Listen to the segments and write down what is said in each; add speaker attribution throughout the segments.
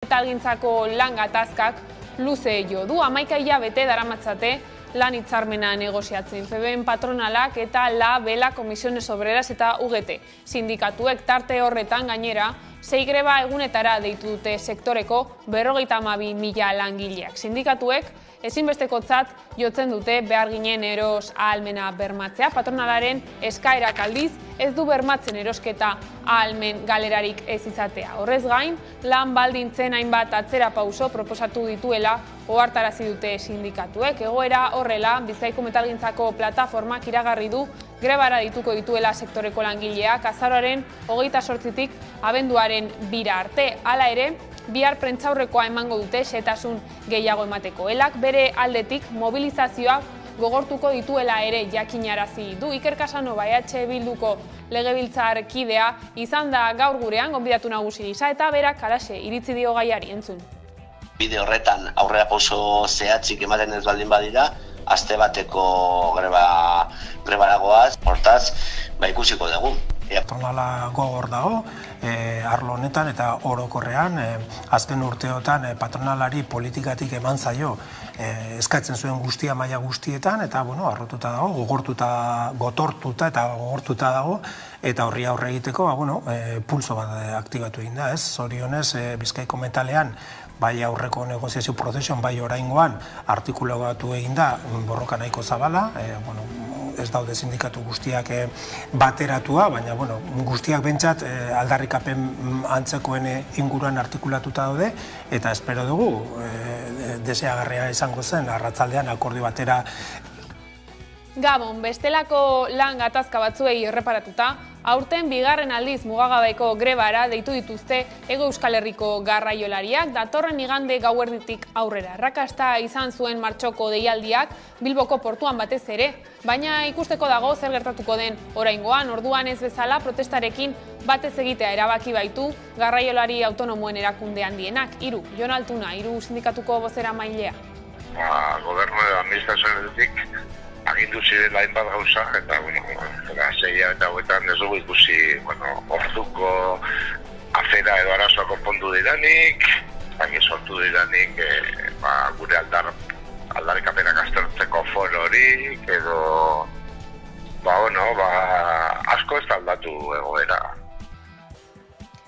Speaker 1: Metalgintzako lan gatazkak luze jo du. 11 hilabete daramatzate lan hitzarmena negoziatzen. FEBEN patronalak eta La Comisiones Obreras eta UGT sindikatuek tarte horretan gainera 6 greba egunetara deitu dute sektoreko 52.000 langileak. Sindikatuek ezinbestekotzat jotzen dute beharginen eros ahalmena bermatzea. Patronalaren eskaerak aldiz ez du bermatzen erosketa ahalmen galerarik ez izatea. Horrez gain, lan baldintzen hainbat atzera pauso proposatu dituela ohartarazi dute sindikatuek. Egoera horrela, Bizkaiko Metalgintzako plataformak iragarri du grebara dituko dituela sektoreko langileak azaroaren 28tik abenduaren 2 arte. Hala ere, bihar prentsaurrekoa emango dute xehetasun gehiago emateko. Elak bere aldetik mobilizazioak gogortuko dituela ere jakinarazi du. Iker Casanova EH Bilduko legebiltzarkidea izan da gaur gurean gonbidatu nagusi gisa eta berak halaxe iritzi dio gaiari, entzun.
Speaker 2: Bide horretan aurrerapauso zehatzik ematen ez baldin badira, aste bateko grebaragoaz, hortaz, ikusiko dugu.
Speaker 3: Patronala gogor dago, arlo honetan eta orokorrean, azken urteotan patronalari politikatik eman zaio eskatzen zuen guztia maila guztietan, eta arrotuta dago, gotortuta eta gogortuta dago, eta horri aurre egiteko, pulso bat aktibatu egin da, ez? Zorionez, Bizkaiko Metalean, bai aurreko negoziazio prozesuan, bai oraingoan artikulatu egin da borroka nahiko zabala, ez daude sindikatu guztiak bateratua, baina guztiak bentsat aldarrikapen antzekoen inguruan artikulatuta daude, eta espero dugu deseagarria izango zen arratsaldean akordio batera.
Speaker 1: Gabon, bestelako lan gatazka batzuei erreparatuta, aurten bigarren aldiz mugagabeiko grebara deitu dituzte Hego Euskal Herriko garraiolariak datorren igande gauerditik aurrera. Arrakasta izan zuen martxoko deialdiak Bilboko portuan batez ere, baina ikusteko dago zer gertatuko den oraingoan. Orduan ez bezala protestarekin batez egitea erabaki baitu garraiolari autonomoen erakunde handienak. Jon Altuna, sindikatuko bozeramailea.
Speaker 4: Gobernu edo administrazionetik agindu ziren hainbat gauza, eta, 6 eta hauetan ez dugu ikusi, orduko afera edo arazoa konpondu diranik, baina sortu diranik, gure aldarrikapenak aztertzeko fororik, edo, asko ez aldatu egoera.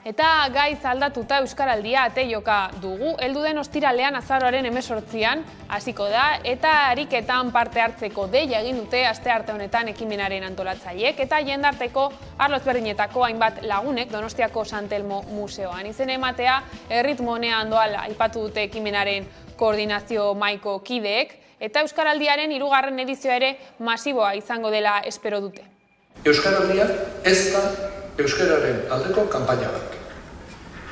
Speaker 1: Eta gaiz aldatuta Euskaraldia ateioka dugu, heldu den ostiralean azaroaren 18an hasiko da, eta ariketan parte hartzeko deia egin dute astearte honetan ekimenaren antolatzaileek, eta jendarteko arlo ezberdinetako hainbat lagunek Donostiako San Telmo Museoan. Izen ematea erritmo onean doala aipatu dute ekimenaren koordinazio mahaiko kideek, eta Euskaraldiaren 3. edizioa ere masiboa izango dela espero dute.
Speaker 5: Euskaraldia ez da euskararen aldeko kanpaina bat.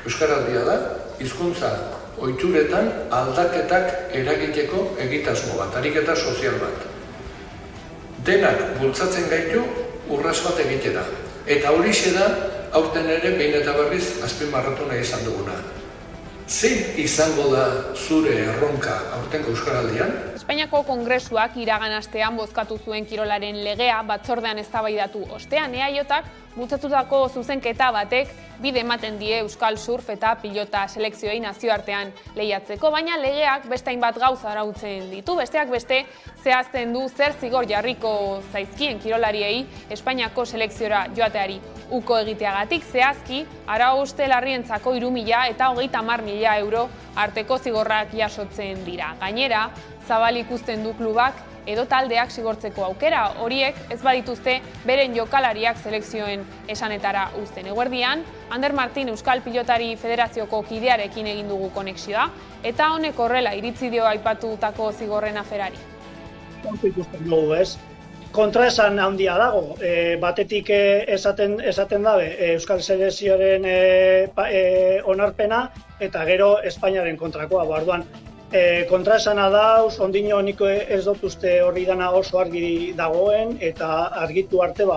Speaker 5: Euskaraldia da hizkuntza ohituretan aldaketak eragiteko egitasmo bat, ariketa sozial bat. Denak bultzatzen gaitu urrats bat egitera. Eta horixe da aurten ere behin eta berriz azpimarratu nahi izan duguna. Zein izango da zure erronka aurtengo Euskaraldian?
Speaker 1: Espainiako Kongresuak iragan astean bozkatu zuen kirolaren legea batzordean eztabaidatu ostean, EAJak bultzatutako zuzenketa batek bide ematen die euskal surf eta pilota selekzioei nazioartean lehiatzeko, baina legeak beste hainbat gauza arautzen ditu, besteak beste zehazten du zer zigor jarriko zaizkien kirolariei Espainiako selekziora joateari uko egiteagatik. Zehazki, arau larrientzako 3.000 eta 30.000 euro arteko zigorrak jasotzen dira. Gainera, zabal ikusten du klubak edo taldeak zigortzeko aukera, horiek ez badituzte beren jokalariak selekzioen esanetara uzten. Eguerdian, Ander Martin Euskal Pilotari Federazioko kidearekin egin dugu konexioa, eta honek horrela iritzi dio aipatutako zigorren aferari.
Speaker 6: Ikusten dugu, ez? Kontraesan handia dago, batetik esaten dabe Euskal Selekzioaren onarpena eta gero Espainiaren kontrakoa. Orduan, kontraesana dauz, ondino nik ez dut uste horri dana oso argi dagoen, eta argitu arte,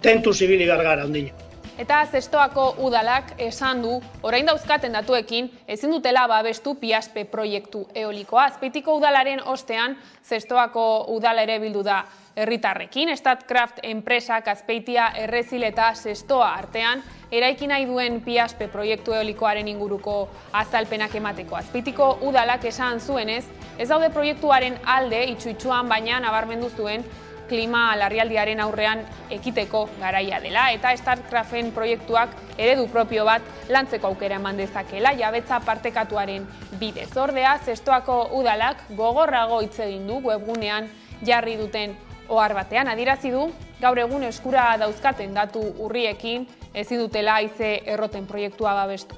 Speaker 6: tentu zibili gargara ondino.
Speaker 1: Eta Zestoako udalak esan du, orain dauzkaten datuekin, ezin dutela babestu Piaspe proiektu eolikoa. Azpeitiko udalaren ostean, Zestoako udala ere bildu da herritarrekin. Statkraft enpresak Azpeitia, Errezil eta Zestoa artean eraiki nahi duen Piaspe proiektu eolikoaren inguruko azalpenak emateko. Azpeitiko udalak esan zuenez, ez daude proiektuaren alde itxu-itxuan, baina nabarmendu zuen klima larrialdiaren aurrean ekiteko garaia dela, eta Statkraften proiektuak eredu propio bat lantzeko aukera eman dezakela jabetza partekatuaren bidez. Ordea, Zestoako udalak gogorrago hitz egin du webgunean jarri duten ohar batean. Adierazi du, gaur egun eskura dauzkaten datu urriekin ezin dutela haize erroten proiektua babestu.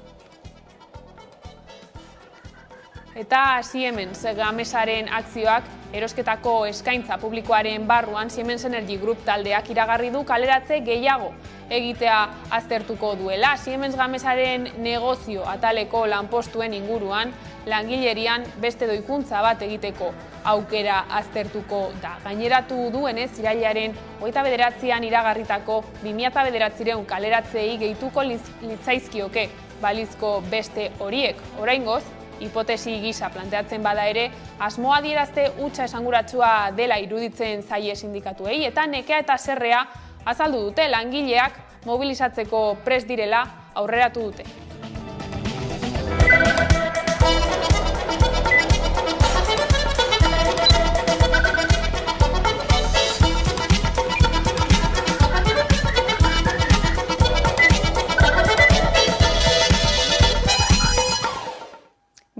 Speaker 1: Eta Siemens Gamesaren akzioak erosketako eskaintza publikoaren barruan Siemens Energy Group taldeak iragarri du kaleratze gehiago egitea aztertuko duela. Siemens Gamesaren negozio ataleko lanpostuen inguruan langilerian beste doikuntza bat egiteko aukera aztertuko da. Gaineratu duenez, irailaren 29an iragarritako 2009 kaleratzeei gehituko litzaizkioke balizko beste horiek. Oraingoz, hipotesi gisa planteatzen bada ere, asmoa adierazte hutsa esanguratsua dela iruditzen zaie sindikatuei, eta nekea eta haserrea azaldu dute, langileak mobilizatzeko prest direla aurreratu dute.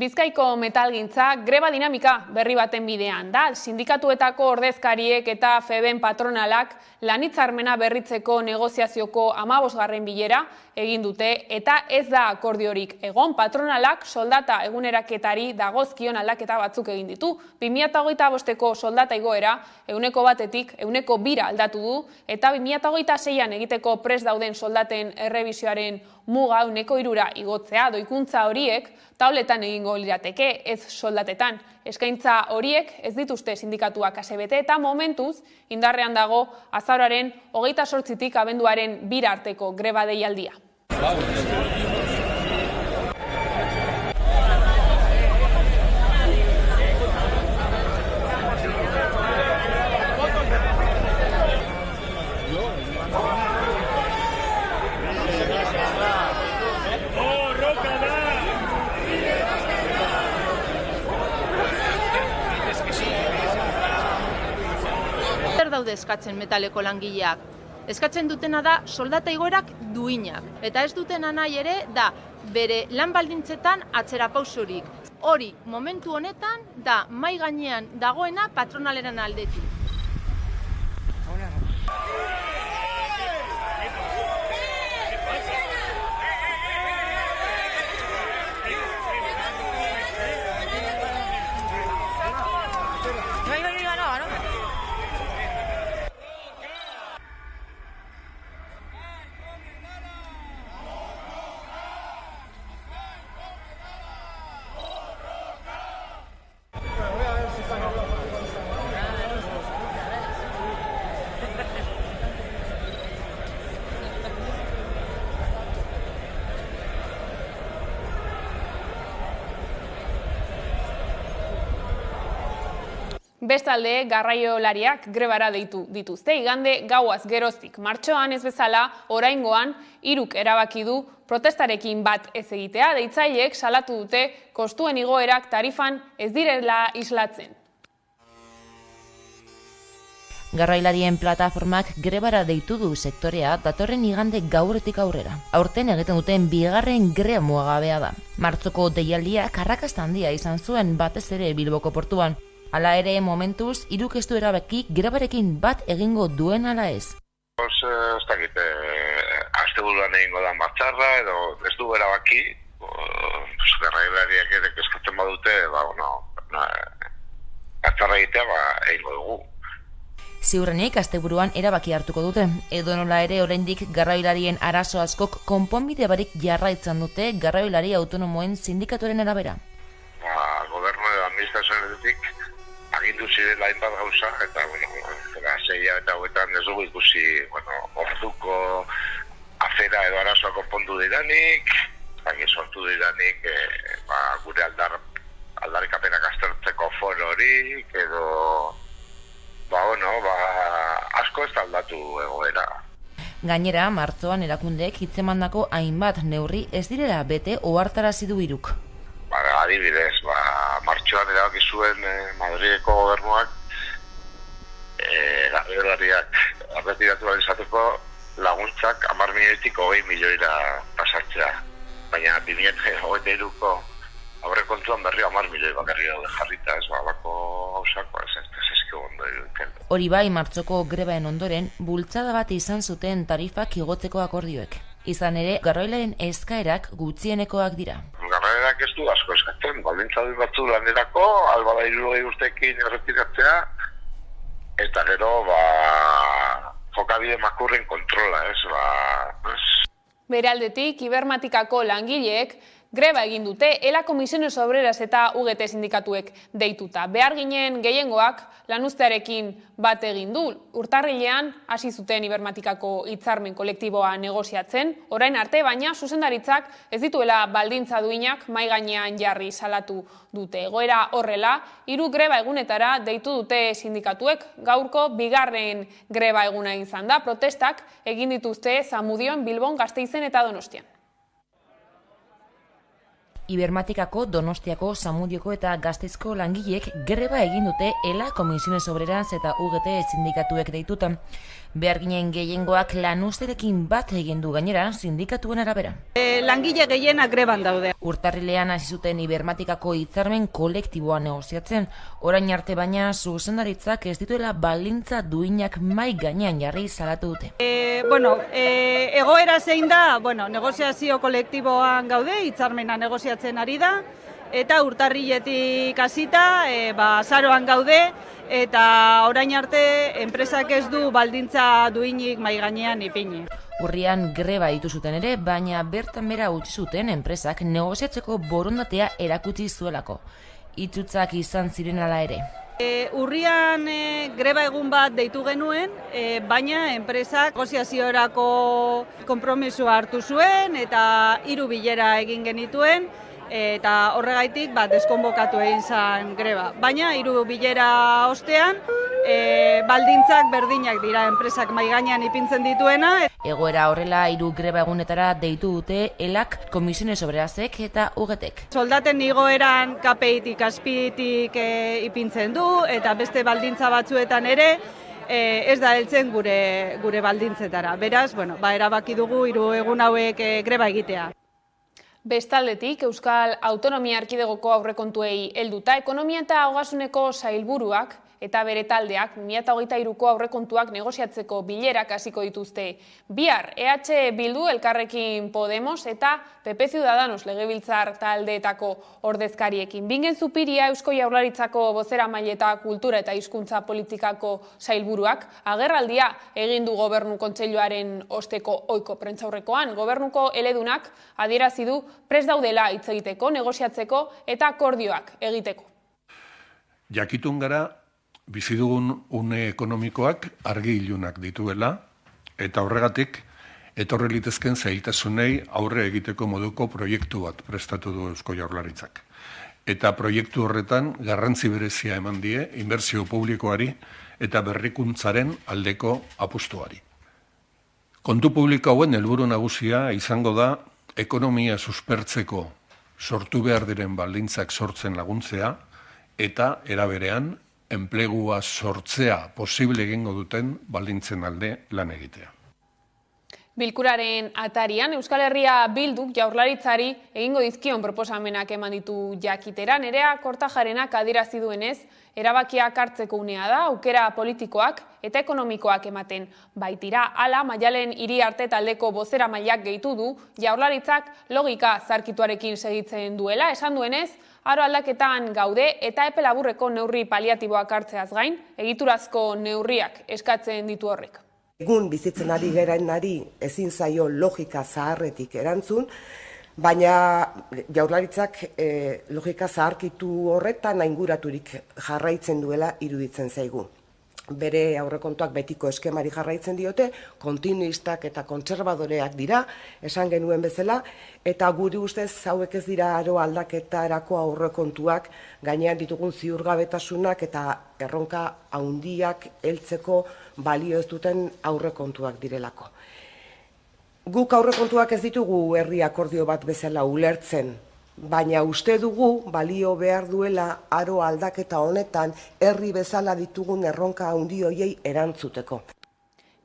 Speaker 1: Bizkaiko metalgintza greba dinamika berri baten bidean da. Sindikatuetako ordezkariek eta FEBen patronalak lan-hitzarmena berritzeko negoziazioko 15. bilera egin dute, eta ez da akordiorik egon. Patronalak soldata eguneraketari dagozkion aldaketa batzuk egin ditu. 2025ko soldata igoera 1%tik 2% aldatu du, eta 2026an egiteko prest dauden soldaten errebisioaren muga 3% igotzea. Doikuntza horiek tauletan egingo lirateke, ez soldatetan. Eskaintza horiek ez dituzte sindikatuak asebete, eta momentuz indarrean dago azaroaren 28tik abenduaren 2 arteko greba deialdia.
Speaker 7: Daude eskatzen metaleko langileak. Eskatzen dutena da soldata igoerak duinak, eta ez dutena nahi ere da bere lan baldintzetan atzerapausorik. Hori momentu honetan da mahai gainean dagoena patronaleren aldetik.
Speaker 1: Bestalde, garraiolariak grebara deitu dituzte. Igande gauaz geroztik martxoan ez bezala, oraingoan 3 erabaki du protestarekin bat ez egitea. Deitzaileek salatu dute kostuen igoerak tarifan ez direla islatzen.
Speaker 8: Garrailarien plataformak grebara deitu du sektorea datorren igande gauretik aurrera. Aurten egiten duten 2. greba mugagabea da. Martxoko deialdiak arrakasta handia izan zuen batez ere Bilboko portuan. Hala ere, momentuz, 3 ez du erabaki grebarekin bat egingo duen ala ez.
Speaker 4: Ez dakit, asteburuan egingo da batzarra, edo ez du erabaki, garrailariak ere eskatzen badute, batzarra egitea egingo dugu.
Speaker 8: Ziurrenik, asteburuan erabaki hartuko dute. Edo nola ere, oraindik garrailarien arazo askok konponbide barik jarraitzen dute garrailari autonomoen sindikatuaren arabera.
Speaker 4: Gobernu edo administrazionetik agindu zirela hainbat gauza, eta, 6 eta hauetan ez dugu ikusi, orduko afera edo arazoa konpondu diranik, sortu diranik, gure aldarrikapenak aztertzeko foro horik, edo, asko ez aldatu egoera.
Speaker 8: Gainera, martzoan erakundeek hitzemandako hainbat neurri ez direla bete ohartarazi du Hiruk.
Speaker 4: Adibidez, martxoan erabaki zuen Madrileko gobernuak garraiolarriak erretiratu behar izateko laguntzak 10 milioitik 20 milioira pasatzea. Baina 2023ko aurrekontuan berri 10 milioi bakarri daude jarrita, ez balako gauzako, ez eski ondo iruditzen.
Speaker 8: Hori bai, martxoko grebaen ondoren, bultzada bat izan zuten tarifak igotzeko akordioek. Izan ere, garraioaren eskaerak gutxienekoak dira.
Speaker 4: Garraioak ez du asko eskatzen, baldintza du batzu lanerako, albada 60 urteekin erretiratzea, eta gero, jokabide makurren kontrola, ez.
Speaker 1: Bere aldetik, Ibermatikako langileek greba egin dute ELA Comisiones Obreras eta UGT sindikatuek deituta. Behar ginen gehiengoak lanuztearekin bat egin du. Urtarrilean hasi zuten Ibermatikako hitzarmen kolektiboa negoziatzen, orain arte baina zuzendaritzak ez dituela baldintza duinak mahai gainean jarri salatu dute. Egoera horrela, 3 greba egunetara deitu dute sindikatuek. Gaurko 2. greba eguna izan da, protestak egin dituzte Zamudion, Bilbon, Gasteizen eta Donostian.
Speaker 8: Ibermatikako, Donostiako, Zamudioko eta Gasteizko langileek greba egin dute ELA Comisiones Obreras eta UGT sindikatuek deituta. Behar ginen gehiengoak lanuzterekin bat egin du gainera sindikatuen arabera.
Speaker 9: Langile gehienak greban daude.
Speaker 8: Urtarrilean hasi zuten Ibermatikako hitzarmen kolektiboa negoziatzen, orain arte baina zuzendaritzak ez dituela baldintza duinak mahai gainean jarri salatu dute.
Speaker 9: Egoera zein da, negoziazio kolektiboan gaude, hitzarmena negoziatzen ari da, eta urtarriletik hasita, azaroan gaude, eta orain arte enpresak ez du baldintza duinik mahai gainean ipini.
Speaker 8: Urrian greba ditu zuten ere, baina bertan bera utzi zuten enpresak negoziatzeko borondatea erakutsi zuelako. Itzutzak izan ziren ala ere.
Speaker 9: Urrian greba egun bat deitu genuen, baina enpresak negoziaziorako konpromisoa hartu zuen eta 3 bilera egin genituen, eta horregaitik deskonbokatu egin zen greba. Baina 3 bilera ostean, baldintzak berdinak dira enpresak mahai gainean ipintzen dituena.
Speaker 8: Egoera horrela 3 greba egunetara deitu dute ELAK, Comisiones Obrerasek eta UGTek.
Speaker 9: Soldaten igoeran KPItik, azpitik ipintzen du, eta beste baldintza batzuetan ere, ez da heltzen gure baldintzetara. Beraz, erabaki dugu 3 egun hauek greba egitea.
Speaker 1: Bestaldetik, Euskal Autonomia Erkidegoko aurrekontuei helduta, Ekonomia eta Ogasuneko sailburuak eta bere taldeak 2023ko aurrekontuak negoziatzeko bilerak hasiko dituzte. Bihar, EH Bildu, Elkarrekin Podemos eta PP Ciudadanos legebiltzar taldeetako ordezkariekin. Bingen Zupiria, Eusko Jaurlaritzako bozeramaile eta kultura eta hizkuntza politikako sailburuak agerraldia egin du Gobernu Kontseiluaren osteko ohiko prentsaurrekoan. Gobernuko eledunak adierazi du prest daudela hitz egiteko, negoziatzeko eta akordioak egiteko.
Speaker 10: Jakitun gara bizi dugun une ekonomikoak argi ilunak dituela, eta horregatik etorri litezken zailtasunei aurre egiteko moduko proiektu bat prestatu du Eusko Jaurlaritzak. Eta proiektu horretan garrantzi berezia eman die inbertsio publikoari eta berrikuntzaren aldeko apustuari. Kontu publiko hauen helburu nagusia izango da ekonomia suspertzeko sortu behar diren baldintzak sortzen laguntzea eta era berean enplegua sortzea posible egingo duten baldintzen alde lan egitea.
Speaker 1: Bilkuraren atarian, Euskal Herria Bilduk Jaurlaritzari egingo dizkion proposamenak eman ditu jakitera. Nerea Kortajarenak adierazi duenez, erabakiak hartzeko unea da, aukera politikoak eta ekonomikoak ematen baitira. Hala, Maialen Iriarte taldeko bozeramaileak gehitu du, Jaurlaritzak logika zarkituarekin segitzen duela, esan duenez, aro aldaketan gaude eta epe laburreko neurri paliatiboak hartzeaz gain, egiturazko neurriak eskatzen ditu horrek.
Speaker 11: Egun bizitzen ari gerenari ezin zaio logika zaharretik erantzun, baina Jaurlaritzak logika zaharkitu horretan ainguraturik jarraitzen duela iruditzen zaigu. bere aurrekontuak betiko eskemari jarraitzen diote, kontinuistak eta kontserbadoreak dira, esan genuen bezala, eta guri ustez hauek ez dira aro aldaketarako aurrekontuak, gainean ditugun ziurgabetasunak eta erronka handiak heltzeko balio ez duten aurrekontuak direlako. Guk aurrekontuak ez ditugu herri akordio bat bezala ulertzen, baina uste dugu balio behar duela aro aldaketa honetan herri bezala ditugun erronka handi horiei erantzuteko.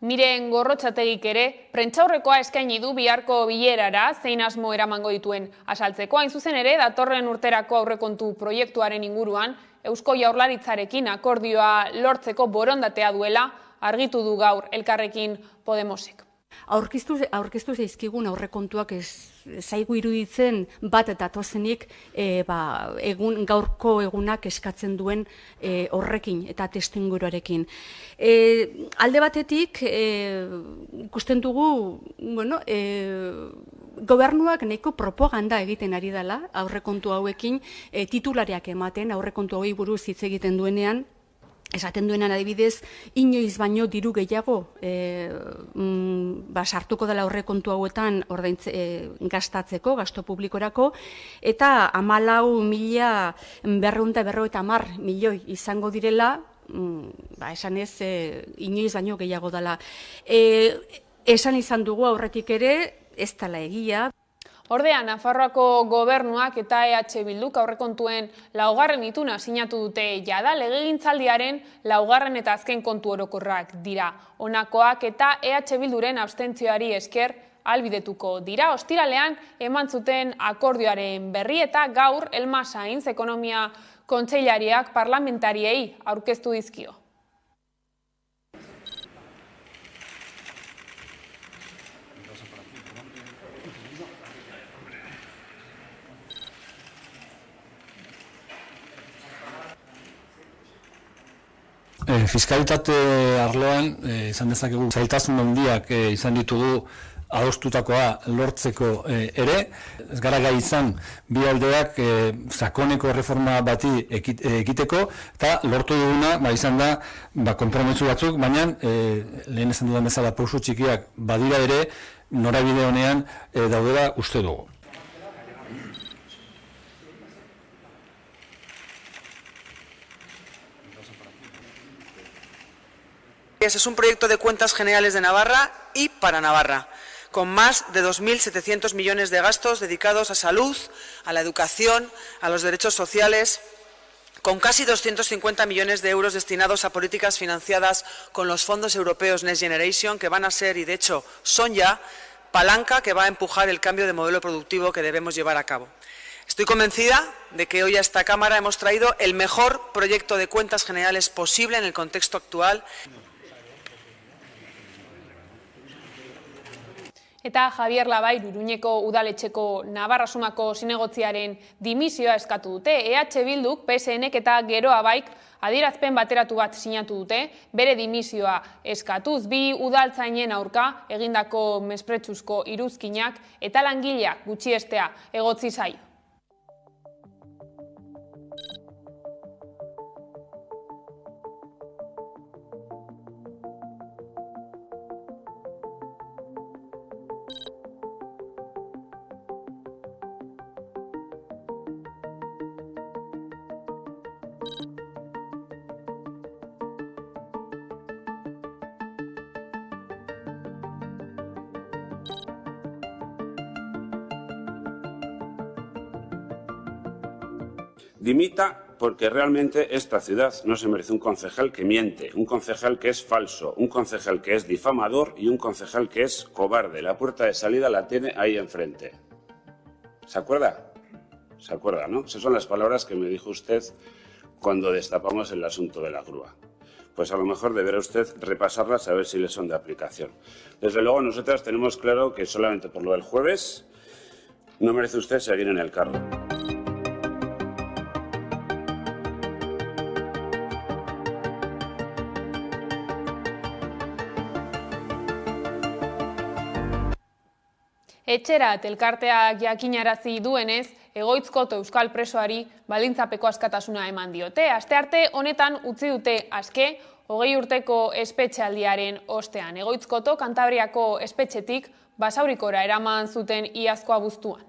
Speaker 1: Miren Gorrotxategik ere, prentsaurrekoa eskaini du biharko bilerara zein asmo eramango dituen azaltzeko. Hain zuzen ere, datorren urterako aurrekontu proiektuaren inguruan, Eusko Jaurlaritzarekin akordioa lortzeko borondatea duela argitu du gaur Elkarrekin Podemosek.
Speaker 12: Aurkeztu zaizkigun aurrekontuak zaigu iruditzen bat eta tozenik gaurko egunak eskatzen duen horrekin eta testuinguruarekin. Alde batetik ikusten dugu gobernuak nahiko propaganda egiten ari dela aurrekontu hauekin titulariak ematen aurrekontu hauei buruz hitz egiten duenean. Esaten duenan adibidez, inoiz baino diru gehiago sartuko dela aurrekontu hauetan gastatzeko, gasto publikorako, eta 14.250 milioi izango direla, esan ez, inoiz baino gehiago dela. Esan izan dugu aurretik ere, ez dela egia.
Speaker 1: Ordea, Nafarroako gobernuak eta EH Bilduk aurrekontuen laugarren ituna sinatu dute jada legegintzaldiaren laugarren eta azken kontu orokorrak dira. Honakoak eta EH Bilduren abstentzioari esker ahalbidetuko dira. Ostiralean eman zuten akordioaren berri eta gaur Elma Sainz ekonomia kontseilariak parlamentariei aurkeztu dizkio.
Speaker 13: Fiskalitate arloan izan dezakegu zailtasun handiak izan ditugu adostutakoa lortzeko ere, ez gara gai izan bi aldeak sakoneko reforma bati ekiteko, eta lortu duguna izan da konpromiso batzuk, baina lehen esan dudan bezala pausu txikiak badira ere norabide honean daudela uste dugu.
Speaker 14: Es un proyecto de cuentas generales de Navarra y para Navarra, con más de 2.700 millones de gastos dedicados a salud, a la educación, a los derechos sociales, con casi 250 millones de euros destinados a políticas financiadas con los fondos europeos Next Generation, que van a ser, y de hecho son ya, palanca que va a empujar el cambio de modelo productivo que debemos llevar a cabo. Estoy convencida de que hoy a esta Cámara hemos traído el mejor proyecto de cuentas generales posible en el contexto actual.
Speaker 1: Eta Javier Labai, Iruñeko udaletxeko Navarra-Sumako zinegotziaren dimisioa eskatu dute. EH Bilduk, PSNek eta Geroa Baik adierazpen bateratu bat sinatu dute, bere dimisioa eskatuz. Bi udaltzainen aurka egindako mespretsuzko iruzkinak eta langileak gutxiestea egotzi zaio.
Speaker 15: Dimita porque realmente esta ciudad no se merece un concejal que miente, un concejal que es falso, un concejal que es difamador y un concejal que es cobarde. La puerta de salida la tiene ahí enfrente. ¿Se acuerda? ¿Se acuerda, no? Esas son las palabras que me dijo usted cuando destapamos el asunto de la grúa. Pues a lo mejor deberá usted repasarlas a ver si le son de aplicación. Desde luego nosotras tenemos claro que solamente por lo del jueves no merece usted seguir en el cargo.
Speaker 1: Etxerat elkarteak jakinarazi duenez, Egoitzkoto euskal presoari baldintzapeko askatasuna eman diote. Astearte honetan utzi dute aske 20 urteko espetxealdiaren ostean. Egoitzkoto Kantabriako espetxetik Basaurikora eraman zuten iazko abuztuan.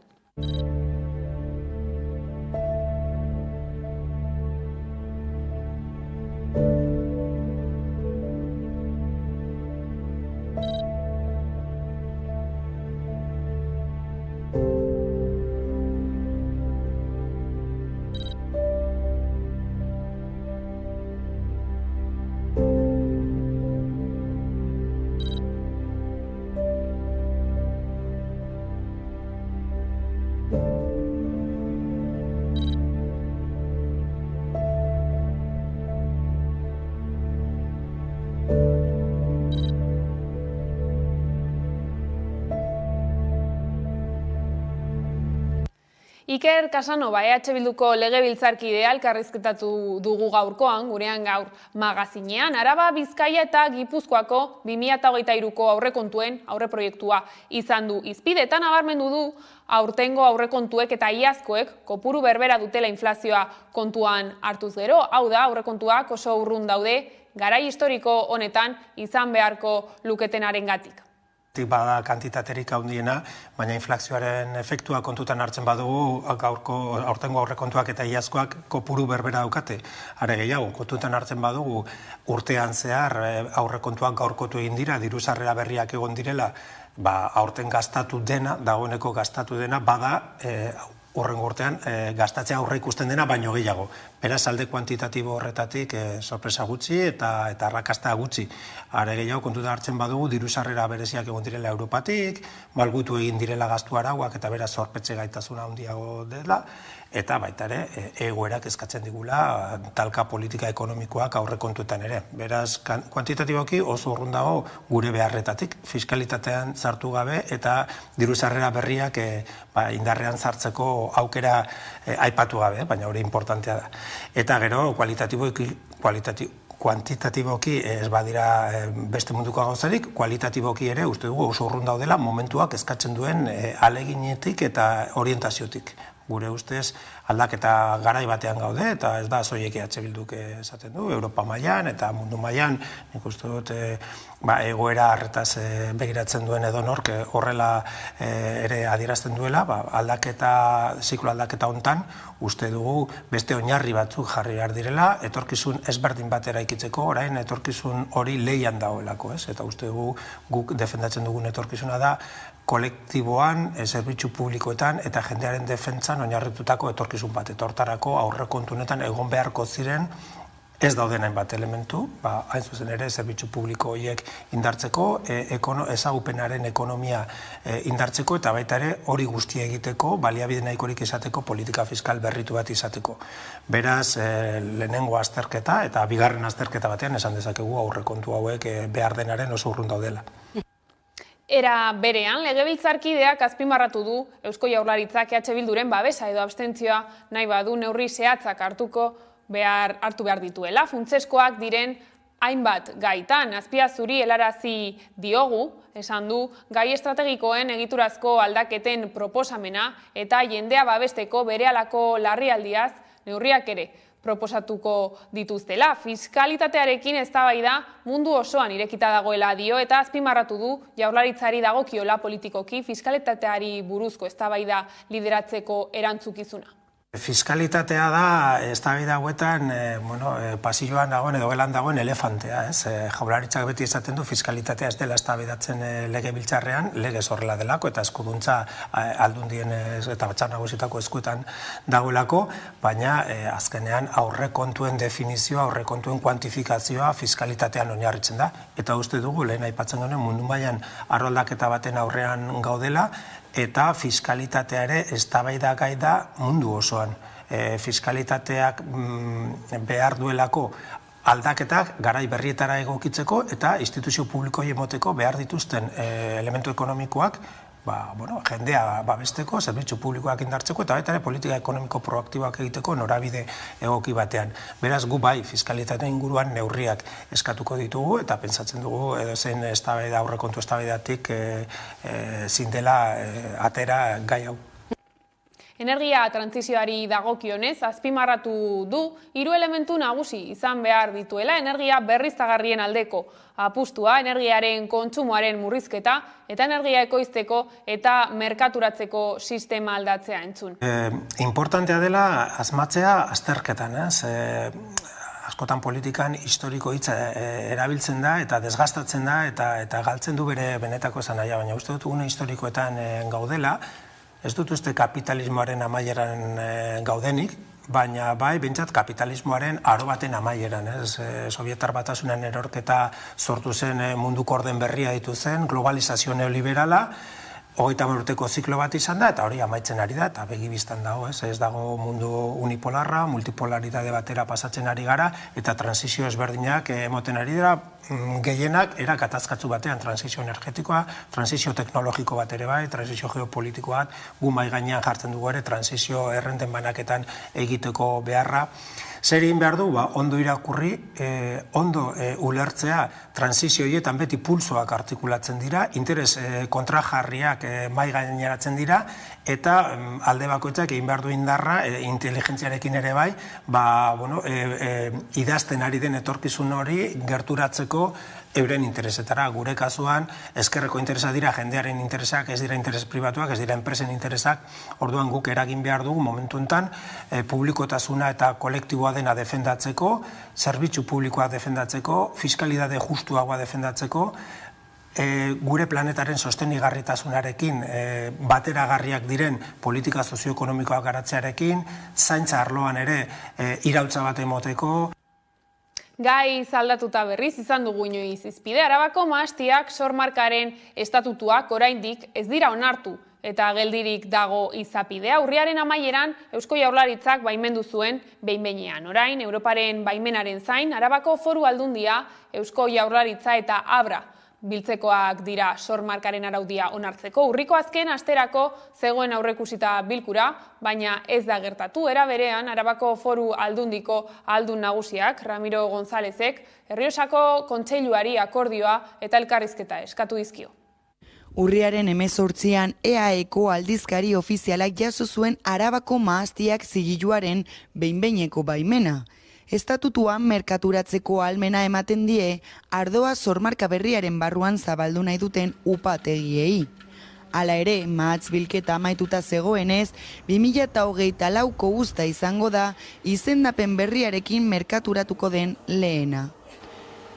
Speaker 1: Iker Casanova, EH Bilduko legebiltzarkidea elkarrizketatu dugu gaurkoan, gurean gaur magazinean. Araba, Bizkaia eta Gipuzkoako 2023ko aurrekontuen aurreproiektua izan du hizpide eta nabarmendu du aurtengo aurrekontuek eta iazkoek kopuru berbera dutela inflazioa kontuan hartuz gero. Hau da, aurrekontuak oso urrun daude, garai historiko honetan izan beharko luketenarengatik.
Speaker 3: Bada kantitaterik handiena, baina inflazioaren efektua kontutan hartzen badugu, aurtengo aurrekontuak eta iazkoak kopuru berbera daukate. Are gehiago, kontutan hartzen badugu urtean zehar aurrekontuak gaurkotu egin dira, diru sarrera berriak egon direla, aurten gastatu dena, dagoeneko gastatu dena, bada horrengo urtean gastatzea aurre ikusten dena baino gehiago. Beraz, alde kuantitatibo horretatik sorpresa gutxi eta arrakasta gutxi. Are gehiago kontutan hartzen badugu diru sarrera bereziak egon direla Europatik, malgutu egin direla gastu arauak eta beraz zorpetze gaitasuna handiago dela, eta baita ere egoerak eskatzen digula talka politika ekonomikoak aurrekontuetan ere. Beraz, kuantitatiboki oso urrun dago gure beharretatik, fiskalitatean sartu gabe eta diru sarrera berriak indarrean sartzeko aukera aipatu gabe, baina hori importantea da. Eta gero, kuantitatiboki ez badira beste munduko gauzarik, kualitatiboki ere uste dugu oso urrun daudela momentuak eskatzen duen aleginetik eta orientaziotik. Gure ustez aldaketa garai batean gaude, eta ez da soilik EH Bilduk esaten du, Europa mailan eta mundu mailan, nik uste dut egoera harretaz begiratzen duen edonork horrela ere adierazten duela, ziklo aldaketa hontan, uste dugu beste oinarri batzuk jarri behar direla, etorkizun ezberdin bat eraikitzeko, orain etorkizun hori leian dagoelako, eta uste dugu guk defendatzen dugun etorkizuna da, kolektiboan, zerbitzu publikoetan eta jendearen defentsan oinarritutako etorkizun bat. Etortarako aurrekontunetan egon beharko ziren ez dauden hainbat elementu, hain zuzen ere zerbitzu publiko horiek indartzeko, ezagupenaren ekonomia indartzeko eta baita ere hori guztia egiteko, baliabide nahikorik izateko politika fiskal berritu bat izateko. Beraz, lehenengo azterketa eta bigarren azterketa batean esan dezakegu aurrekontu hauek behar denaren oso urrun daudela.
Speaker 1: Era berean, legebiltzarkideak azpimarratu du Eusko Jaurlaritzak EH Bilduren babesa edo abstentzioa nahi badu neurri zehatzak hartu behar dituela. Funtseskoak diren hainbat gaitan, Azpiazuri helarazi diogu, esan du, gai estrategikoen egiturazko aldaketen proposamena eta jendea babesteko berehalako larrialdiaz neurriak ere proposatuko dituztela. Fiskalitatearekin eztabaida mundu osoan irekita dagoela dio eta azpimarratu du Jaurlaritzari dagokiola politikoki fiskalitateari buruzko eztabaida lideratzeko erantzukizuna.
Speaker 3: Fiskalitatea da, eztabaida hauetan, pasilloan dagoen edo gelan dagoen elefantea. Jaurlaritzak beti esaten du fiskalitatea ez dela eztabaidatzen legebiltzarrean, legez horrela delako eta eskuduntza aldundien eta batzar nagusitako eskuetan dagoelako, baina azkenean aurrekontuen definizioa, aurrekontuen kuantifikazioa fiskalitatean oinarritzen da. Eta uste dugu, lehen aipatzen duen mundu mailan arroldaketa baten aurrean gaudela, eta fiskalitatea ere eztabaidagai da mundu osoan. Fiskalitateak behar duelako aldaketak garai berrietara egokitzeko eta instituzio publikoi emoteko behar dituzten elementu ekonomikoak jendea babesteko, zerbitzu publikoak indartzeko eta baita ere politika ekonomiko proaktiboak egiteko norabide egoki batean. Beraz, gu bai fiskalitate inguruan neurriak eskatuko ditugu eta pentsatzen dugu edozein eztabaida aurrekontu eztabaidatik ezin dela atera gai hau.
Speaker 1: Energia trantsizioari dagokionez, azpimarratu du 3 elementu nagusi izan behar dituela energia berriztagarrien aldeko apustua, energiaren kontsumoaren murrizketa eta energia ekoizteko eta merkaturatzeko sistema aldatzea entzun.
Speaker 3: Importantea dela asmatzea azterketan, askotan politikan historiko hitza erabiltzen da eta desgastatzen da eta galtzen du bere benetako esanahia, baina uste dut une historikoetan gaudela. Ez dut uste kapitalismoaren amaieran gaudenik, baina bai, behintzat kapitalismoaren aro baten amaieran. Sovietar Batasunen erorketa sortu zen munduko orden berria ditu zen, globalizazio neoliberala, 30 urteko ziklo bat izan da, eta hori amaitzen ari da, eta begibistan dago, ez dago mundu unipolarra, multipolaridade batera pasatzen ari gara, eta transizio ezberdinak emoten ari dira, gehienak era katazkatzu batean, transizio energetikoa, transizio teknologiko bat ere bai, transizio geopolitikoa bat, gu mai gainean jartzen dugu ere, transizio errenten banaketan egiteko beharra. Zer egin behar du, ondo irakurri, ondo ulertzea transizio horietan beti pulsoak artikulatzen dira, interes kontrajarriak mai gaineratzen dira, eta alde bakoitzak egin behar du indarra, inteligentziarekin ere bai, idazten ari den etorkizun hori gerturatzeko euren interesetara. Gure kasuan, ezkerreko interesa dira jendearen interesak, ez dira interes pribatuak, ez dira enpresen interesak, orduan guk eragin behar dugu momentu enten, publikotasuna eta kolektiboa dena defendatzeko, zerbitzu publikoa defendatzeko, fiskalidade justuagoa defendatzeko, gure planetaren sostenigarritasunarekin bateragarriak diren politika sozioekonomikoak garatzearekin, zaintza arloan ere iraultza bat emoteko.
Speaker 1: Gai zaldatuta berriz izan dugu inoiz izpide, Arabako mahastiak sormarkaren estatutuak oraindik ez dira onartu eta geldirik dago izapidea. Urriaren amaieran Eusko Jaurlaritzak baimendu zuen behin-behinean. Orain, Europaren baimenaren zain, Arabako Foru Aldundia, Eusko Jaurlaritza eta Abra biltzekoak dira sormarkaren araudia onartzeko. Urriko azken asterako zegoen aurreikusita bilkura, baina ez da gertatu. Era berean, Arabako Foru Aldundiko aldun nagusiak, Ramiro Gonzálezek, Errioxako Kontseiluari akordioa eta elkarrizketa eskatu dizkio.
Speaker 16: Urriaren 18an EAEko aldizkari ofizialak jaso zuen Arabako mahastiak zigiluaren behin-behineko baimena. Estatutuan merkaturatzeko ahalmena ematen die ardoa sormarka berriaren barruan zabaldu nahi duten upategiei. Hala ere, mahatz bilketa amaituta zegoenez, 2024ko uzta izango da izendapen berriarekin merkaturatuko den lehena.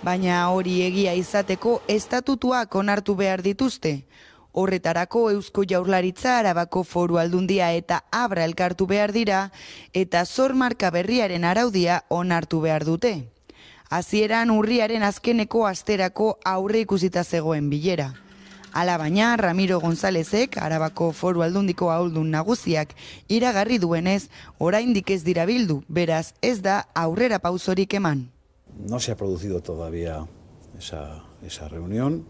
Speaker 16: Baina hori egia izateko estatutuak onartu behar dituzte. Horretarako Eusko Jaurlaritza, Arabako Foru Aldundia eta Abra elkartu behar dira eta sormarka berriaren araudia onartu behar dute. Hasieran urriaren azkeneko asterako aurre ikusita zegoen bilera. Hala baina, Ramiro Gonzálezek, Arabako Foru Aldundiko ahuldun nagusiak iragarri duenez, oraindik ez dira bildu, beraz ez da aurrera pausorik eman.
Speaker 17: No se ha producido todavía esa reunión.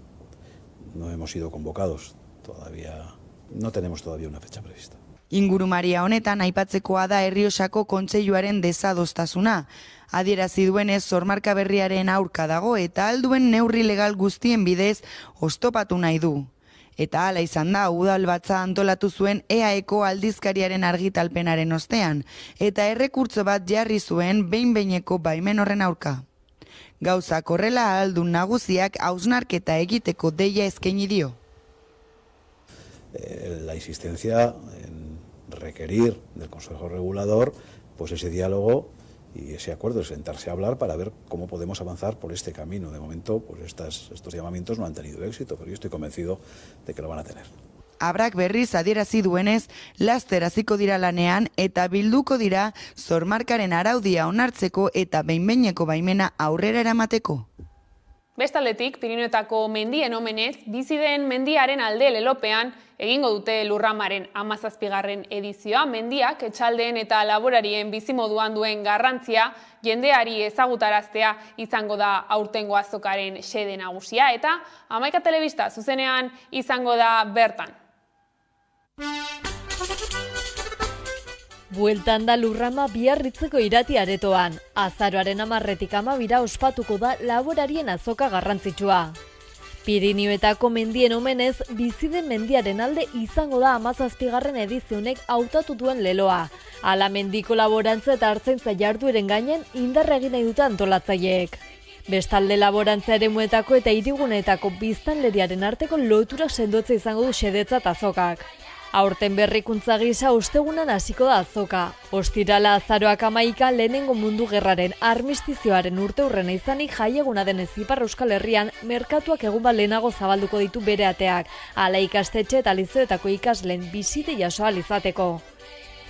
Speaker 17: No hemos sido convocados todavía, no tenemos todavía una fecha prevista.
Speaker 16: Ingurumaria honetan aipatzekoa da Errioxako Kontseiluaren desadostasuna. Adierazi duenez sormarka berriaren aurka dago eta alduen neurri legal guztien bidez oztopatu nahi du. Eta hala izan da, udalbatza antolatu zuen EAEko aldizkariaren argitalpenaren ostean, eta errekurtso bat jarri zuen behin-behineko baimen horren aurka. Gauzak horrela aldun nagusiak hausnarketa egiteko deia eskaini dio.
Speaker 17: La insistencia en requerir del Consejo Regulador pues ese diálogo y ese acuerdo, es sentarse a hablar para ver cómo podemos avanzar por este camino. De momento, pues estos llamamientos no han tenido éxito, pero yo estoy convencido de que lo van a tener.
Speaker 16: Abrak berriz adierazi duenez, laster hasiko dira lanean eta bilduko dira sormarkaren araudia onartzeko eta behin-behineko baimena aurrera eramateko.
Speaker 1: Bestaldetik, Pirinioetako mendien omenez, bizi den mendiaren alde lelopean egingo dute Lurramaren 17. edizioa. Mendiak etxaldeen eta laborarien bizimoduan duen garrantzia jendeari ezagutaraztea izango da aurtengo azokaren xede nagusia eta Hamaika Telebista zuzenean izango da bertan.
Speaker 18: Bueltan da Lurrama Biarritzeko irati aretoan. Azaroaren 10 ospatuko da laborarien azoka garrantzitsua. Pirinioetako mendien omenez, Biziden mendiaren alde izango da 17. edizionek hautatu duen leloa. Hala mendiko laborantza eta artzaintza jardueren gainen indarra egin nahi dute antolatzaileek. Bestalde laborantza eremuetako eta hirigunetako biztanleriaren arteko lotura sendotzea izango du xedetzat azokak. Aurten berrikuntza gisa ostegunan hasiko da azoka. Ostirala azaroak 11 lehenengo mundu gerraren armistizioaren urteurrena izanik jaieguna denez Ipar Euskal Herrian merkatuak egun bat lehenago zabalduko ditu bere ateak, hala ikastetxe eta lizeoetako ikasleen bisite jaso ahal izateko.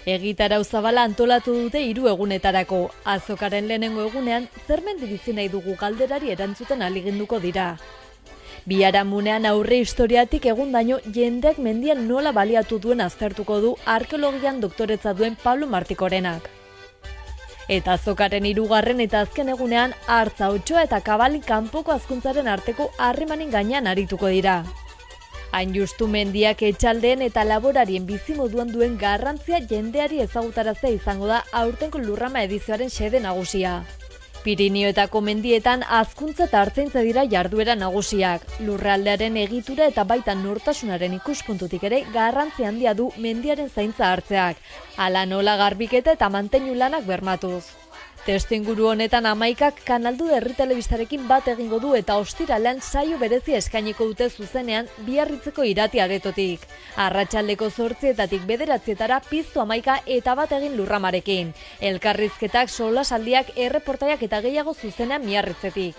Speaker 18: Egitarau zabala antolatu dute 3 egunetarako. Azokaren lehenengo egunean, zer mendibizi nahi dugu galderari erantzuten ahaleginduko dira. Biharamunean aurre historiatik egundaino jendeak mendian nola baliatu duen aztertuko du arkeologian doktoretza duen Pablo Martikorenak. Eta azokaren 3. eta azken egunean Artza, Otsoa eta Kabali kanpoko hazkuntzaren arteko harremanen gainean arituko dira. Hain justu mendiak etxaldeen eta laborarien bizimoduan duen garrantzia jendeari ezagutaraztea izango da aurtengo Lurrama edizioaren xede nagusia. Pirinioetako mendietan hazkuntza eta artzaintza dira jarduera nagusiak. Lurraldearen egitura eta baita nortasunaren ikuspuntutik ere garrantzi handia du mendiaren zaintza hartzeak. Hala nola garbiketa eta manteinu lanak bermatuz. Testuinguru honetan 11ak Kanaldu Herri Telebistarekin bat egingo du eta ostiralean saio berezia eskainiko dute zuzenean Biarritzeko irati aretotik. Arratsaldeko 8:00 9:00 piztu 11 eta bat egin Lurramarekin. Elkarrizketak, solasaldiak, erreportaiak eta gehiago zuzenean Miarritzetik.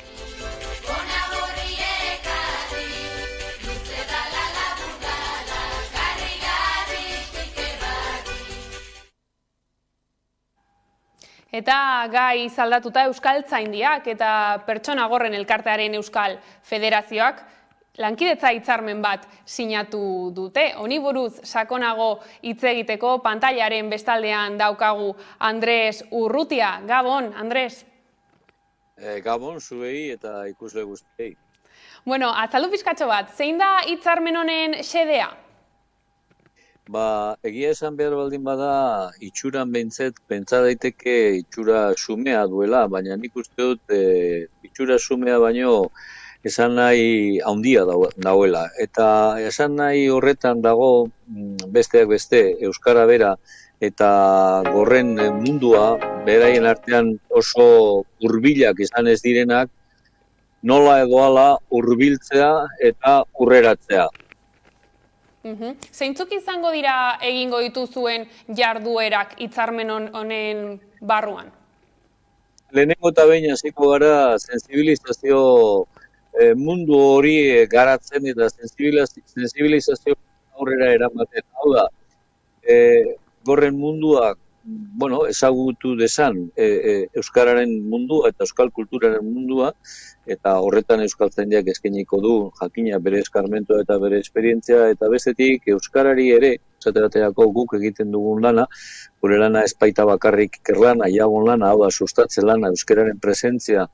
Speaker 1: Eta gai zaldatuta Euskaltzaindiak eta Pertsona Gorren Elkartearen Euskal Federazioak lankidetza hitzarmen bat sinatu dute. Honi buruz sakonago hitz egiteko pantailaren bestaldean daukagu Andres Urrutia. Gabon, Andres.
Speaker 19: Gabon, zuei eta ikusle guztiei.
Speaker 1: Bueno, azaldu pixkatxo bat, zein da hitzarmen honen xedea?
Speaker 19: Egia esan behar baldin bada, itxuran behintzet, pentsa daiteke itxura xumea duela, baina nik uste dut itxura xumea baino esan nahi handia dagoela. Eta esan nahi horretan dago besteak beste, Euskara bera eta gorren mundua, beraien artean oso hurbilak izan ez direnak, nola edo hala hurbiltzea eta hurreratzea.
Speaker 1: Zeintzuk izango dira egingo dituzuen jarduerak hitzarmen honen barruan?
Speaker 19: Lehenengo eta behin hasiko gara sensibilizazio mundu hori garatzen eta sensibilizazio aurrera eramaten. Hau da, gorren munduak ezagutu dezan Euskararen mundua eta Euskal kulturaren mundua, eta horretan Euskaltzaindiak eskainiko du jakina bere eskarmentua eta bere esperientzia, eta bestetik Euskarari ere, esateraterako guk egiten dugun lana, gure lana ez baita bakarrik ikerlana, iagon lana, hau da sustatze lana, Euskararen presentzia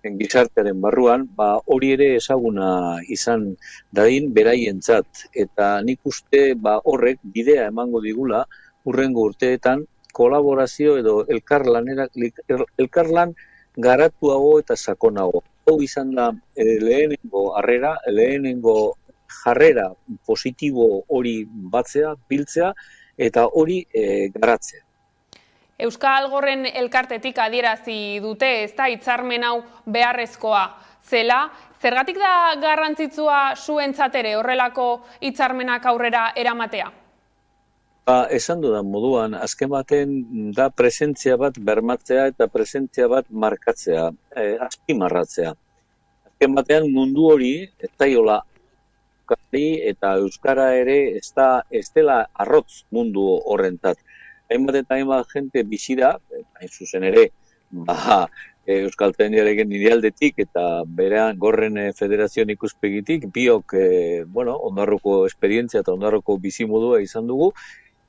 Speaker 19: gizartearen barruan, hori ere ezaguna izan dadin beraientzat, eta nik uste horrek bidea emango digula hurrengo urteetan kolaborazio edo elkarlan garatuago eta sakonago. Hau izan da lehenengo jarrera positibo hori batzea, biltzea eta hori garatzea.
Speaker 1: Euskal Gorren Elkartetik adierazi dute, ez da hitzarmen hau beharrezkoa zela. Zergatik da garrantzitsua zuentzat ere horrelako hitzarmenak aurrera eramatea?
Speaker 19: Esan dudan moduan, azken baten da presentzia bat bermatzea eta presentzia bat markatzea, azpimarratzea. Azken batean mundu hori, ez daiola eta Euskara ere ez dela arrotz mundu horrentat. Hainbat eta hainbat jente bizi da, hain zuzen ere, Euskaltzaindiaren nire aldetik eta berean Gorren Federazioan ikuspegitik, biok ondarroko esperientzia eta ondarroko bizimodua izan dugu,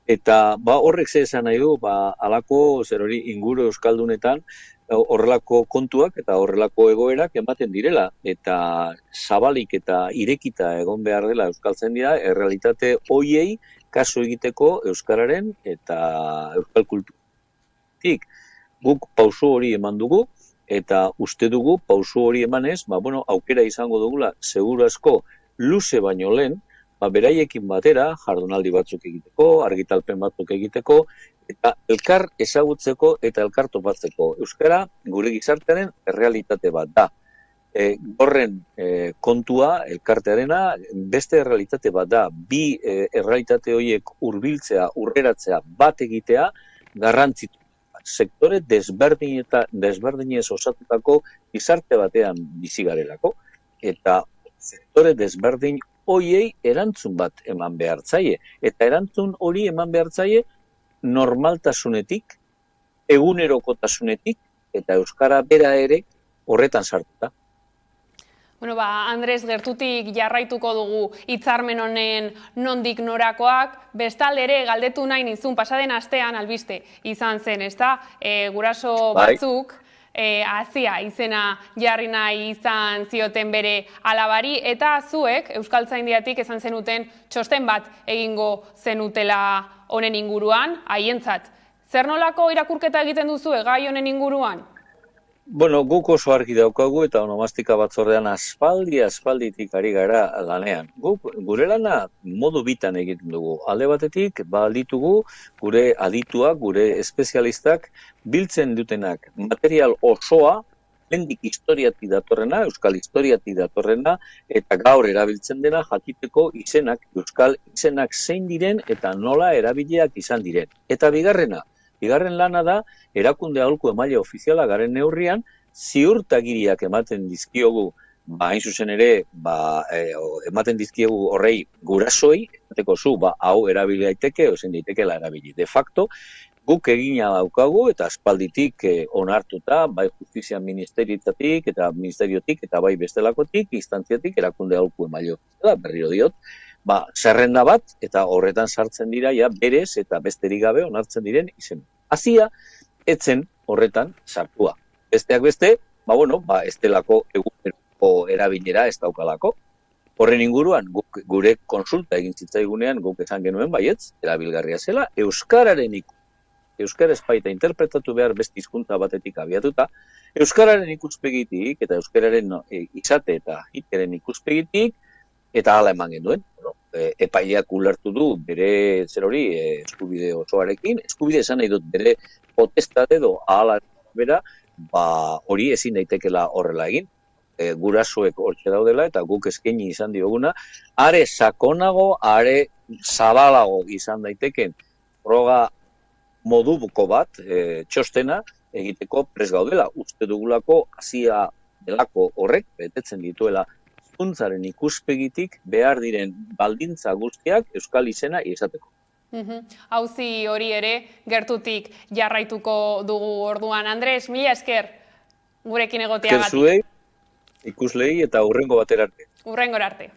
Speaker 19: eta horrek ze esan nahi du, halako inguru Euskaldunetan horrelako kontuak eta horrelako egoerak ematen direla, eta zabalik eta irekita egon behar dela Euskaltzaindia, errealitate hoiei kasu egiteko Euskararen eta Euskal kulturatik. Guk pauso hori eman dugu, eta uste dugu pausu hori emanez, aukera izango dugula seguru asko luze baino lehen, beraiekin batera jardunaldi batzuk egiteko, argitalpen batzuk egiteko, eta elkar ezagutzeko eta elkar topatzeko. Euskara gure gizartearen errealitate bat da. Horren kontua, elkartearena, beste errealitate bat da. Bi errealitate horiek hurbiltzea, urreratzea, bat egitea, garrantzitu. Sektore desberdinez osatutako gizarte batean bizi garelako, eta sektore desberdin hoiei erantzun bat eman behar zaie. Eta erantzun hori eman behar zaie normaltasunetik, egunerokotasunetik, eta euskara bera ere horretan sartuta.
Speaker 1: Bueno, Andres, gertutik jarraituko dugu hitzarmen honen nondik norakoak, bestalde ere galdetu nahi nizun, pasaden astean albiste izan zen, ezta? Guraso batzuk, Azia izena jarri nahi izan zioten bere alabari, eta zuek Euskaltzaindiatik esan zenuten txosten bat egingo zenutela honen inguruan, haientzat. Zer nolako irakurketa egiten duzu gai honen inguruan?
Speaker 19: Guk oso argi daukagu eta onomastika batzordean aspalditik ari gara lanean. Gure lana modu bitan egiten dugu. Alde batetik, ditugu gure adituak, gure espezialistak biltzen dutenak material osoa, lehendik historiatik datorrena, euskal historiatik datorrena, eta gaur erabiltzen dena jakiteko izenak, euskal izenak zein diren eta nola erabiliak izan diren. Eta bigarren lana da, erakunde aholku emaile ofiziala garen neurrian, ziurtagiriak ematen dizkiogu, hain zuzen ere, ematen dizkiogu horrei gurasoei, emateko zu, hau erabili daiteke, ezin daitekeela erabili. De facto, guk egina daukagu eta aspalditik onartuta, bai justizia ministeriotik eta bai bestelakotik, instantziatik erakunde aholku emaile ofiziala, berriro diot, zerrenda bat, eta horretan sartzen dira, berez eta besterik gabe onartzen diren izen. Azia, etzen horretan sartua. Besteak beste, ez delako eguneroko erabilera ez daukalako. Horren inguruan, gure konsulta egin zitzaigunean, guk esan genuen baietz, erabilgarria zela, Euskara espaita interpretatu behar beste hizkuntza batetik abiatuta, Euskararen ikuspegitik eta Euskararen izate eta hiteren ikuspegitik, eta hala eman genuen. Epaileak ulertu du bere eskubide osoarekin, eskubide esan nahi dut bere potestate edo ahala bera, hori ezin daitekela horrela egin. Gurasoek hortxe daudela eta guk eskaini izan dioguna, are sakonago, are zabalago izan daiteken froga moduko bat, txostena egiteko prest gaudela. Uste dugulako hasia delako horrek betetzen dituela hizkuntzaren ikuspegitik behar diren baldintza guztiak euskal izena izateko.
Speaker 1: Auzi hori ere gertutik jarraituko dugu orduan. Andres, mila esker gurekin egoteagatik.
Speaker 19: Zuei, ikuslei eta hurrengo batera arte.
Speaker 1: Hurrengor arte.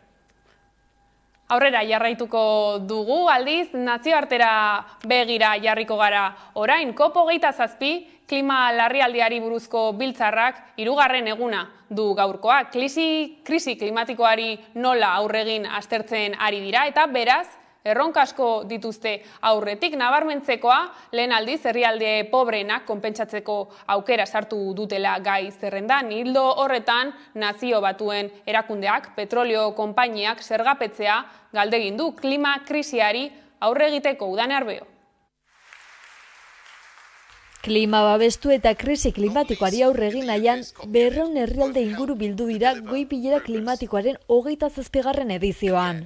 Speaker 1: Aurrera jarraituko dugu, aldiz, nazioartera begira jarriko gara orain. COP27 klima larrialdiari buruzko biltzarrak 3. eguna du gaurkoa. Krisi klimatikoari nola aurregin aztertzen ari dira eta beraz, erronka asko dituzte aurretik. Nabarmentzekoa, lehen aldiz, herrialde pobreenak konpentsatzeko aukera sartu dutela gai zerrendan. Ildo horretan, Nazio Batuen erakundeak, petrolio konpainiak zergapetzea galdegin du klima krisiari aurre egiteko. Udane Arbeo.
Speaker 18: Klima babestu eta krisi klimatikoari aurre egin nahian, 200 herrialde inguru bildu dira goi bilera klimatikoaren 27. edizioan.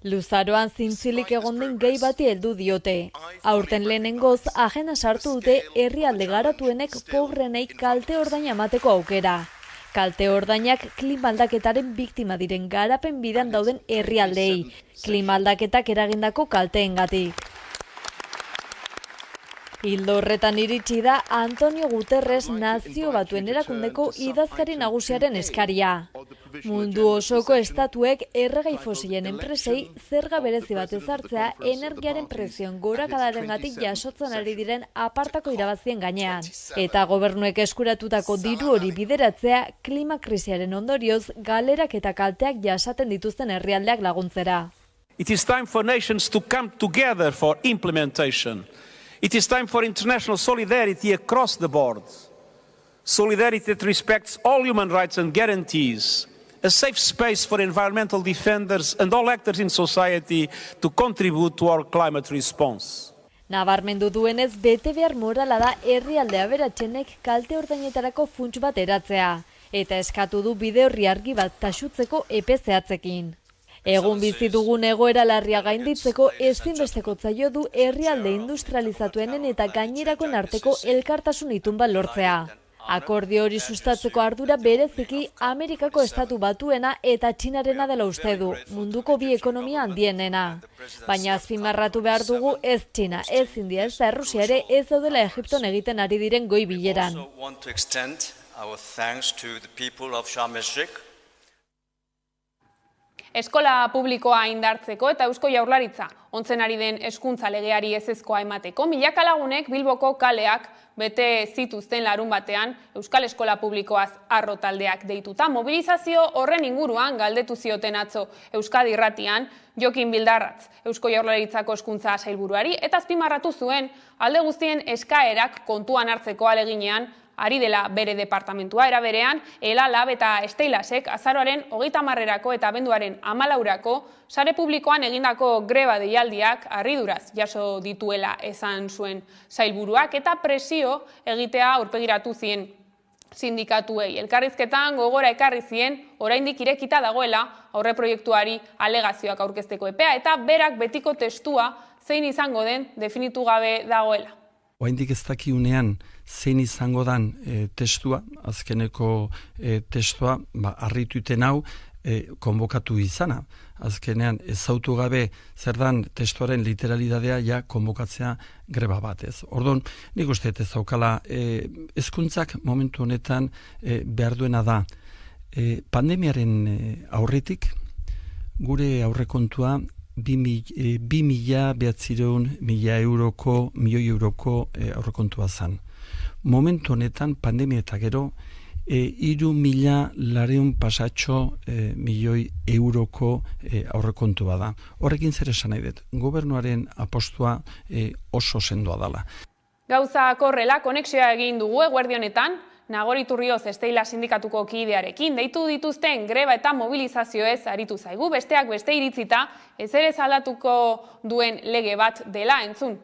Speaker 18: Luzaroan zintzilik egon den gehi bati heldu diote. Aurten lehenengoz, agenda sartu dute herrialde garatuenek pobrenei kalte ordaina emateko aukera. Kalte ordainak klima aldaketaren biktima diren garapen bidan dauden herrialdeei, klima aldaketak eragindako kalteengatik. Ildo horretan iritsi da Antonio Guterres Nazio Batuen erakundeko idazkari nagusiaren eskaria. Mundu osoko estatuek erregai fosilen enpresei zerga berezi bat ezartzea energiaren prezioen gorakadarengatik jasotzen ari diren apartako irabazien gainean. Eta gobernuek eskuratutako diru hori bideratzea klima krisiaren ondorioz galerak eta kalteak jasaten dituzten herrialdeak laguntzera.
Speaker 20: It is time for nations to come together for implementation. It is time for international solidarity across the board. solidarity that respects all human rights and guarantees a safe space for environmental defenders and all actors in society to contribute to our climate response.
Speaker 18: Nabarmendu duenez, bete behar morala da herrialde aberatsenek kalte ordainetarako funts bat eratzea, eta eskatu du bide horri argi bat taxutzeko epe zehatzekin. Egun bizi dugun egoera larria gainditzeko ezinbesteko zaio du herrialde industrializatuenen eta gainerakoen arteko elkartasun itun bat lortzea. Akordio hori sustatzeko ardura bereziki Amerikako Estatu Batuena eta Txinarena dela uste du, munduko bi ekonomia handienena. Baina azpimarratu behar dugu ez Txina, ez India, ez da Errusia ere ez daudela Egipton egiten ari diren goi bileran.
Speaker 1: Eskola publikoa indartzeko eta Eusko Jaurlaritza ontzen ari den hezkuntza legeari ezezkoa emateko, milaka lagunek Bilboko kaleak bete zituzten larun batean Euskal Eskola Publikoaz arro taldeak deituta. Mobilizazio horren inguruan galdetu zioten atzo Euskadi Irratian Jokin Bildarratz Eusko Jaurlaritzako hezkuntza sailburuari eta azpimarratu zuen alde guztien eskaerak kontuan hartzeko aleginean ari dela bere departamentua. Era berean, ELA, LAB eta Esteilasek azaroaren 30erako eta abenduaren 14erako sare publikoan egindako greba deialdiak harriduraz jaso dituela esan zuen sailburuak eta presio egitea aurpegiratu zien sindikatuei. Elkarrizketan gogora ekarri zien oraindik irekita dagoela aurreproiektuari alegazioak aurkezteko epea eta berak betiko testua zein izango den definitu gabe dagoela.
Speaker 21: Oraindik ez dakiunean zein izango dan testua, azkeneko testua, harrituten hau konbokatu izana. Azkenean ezautu gabe zer dan testuaren literalidadea ja konbokatzea greba batez. Orduan, nik uste ez daukala hezkuntzak momentu honetan behar duena da. Pandemiaren aurretik gure aurrekontua 2.900.000 euroko aurrekontua zen. Momentu honetan, pandemia eta gero, 3.200.000 pasatxo milioi euroko aurrekontua da. Horrekin zer esan nahi dut, gobernuaren apostua oso sendoa dela.
Speaker 1: Gauza korrela, konexioa egin dugu eguerdi honetan, Nagori Turrioz Esteila sindikatuko kidearekin deitu dituzten greba eta mobilizazioez aritu zaigu, besteak beste iritzita ez ere aldatuko duen lege bat dela entzun.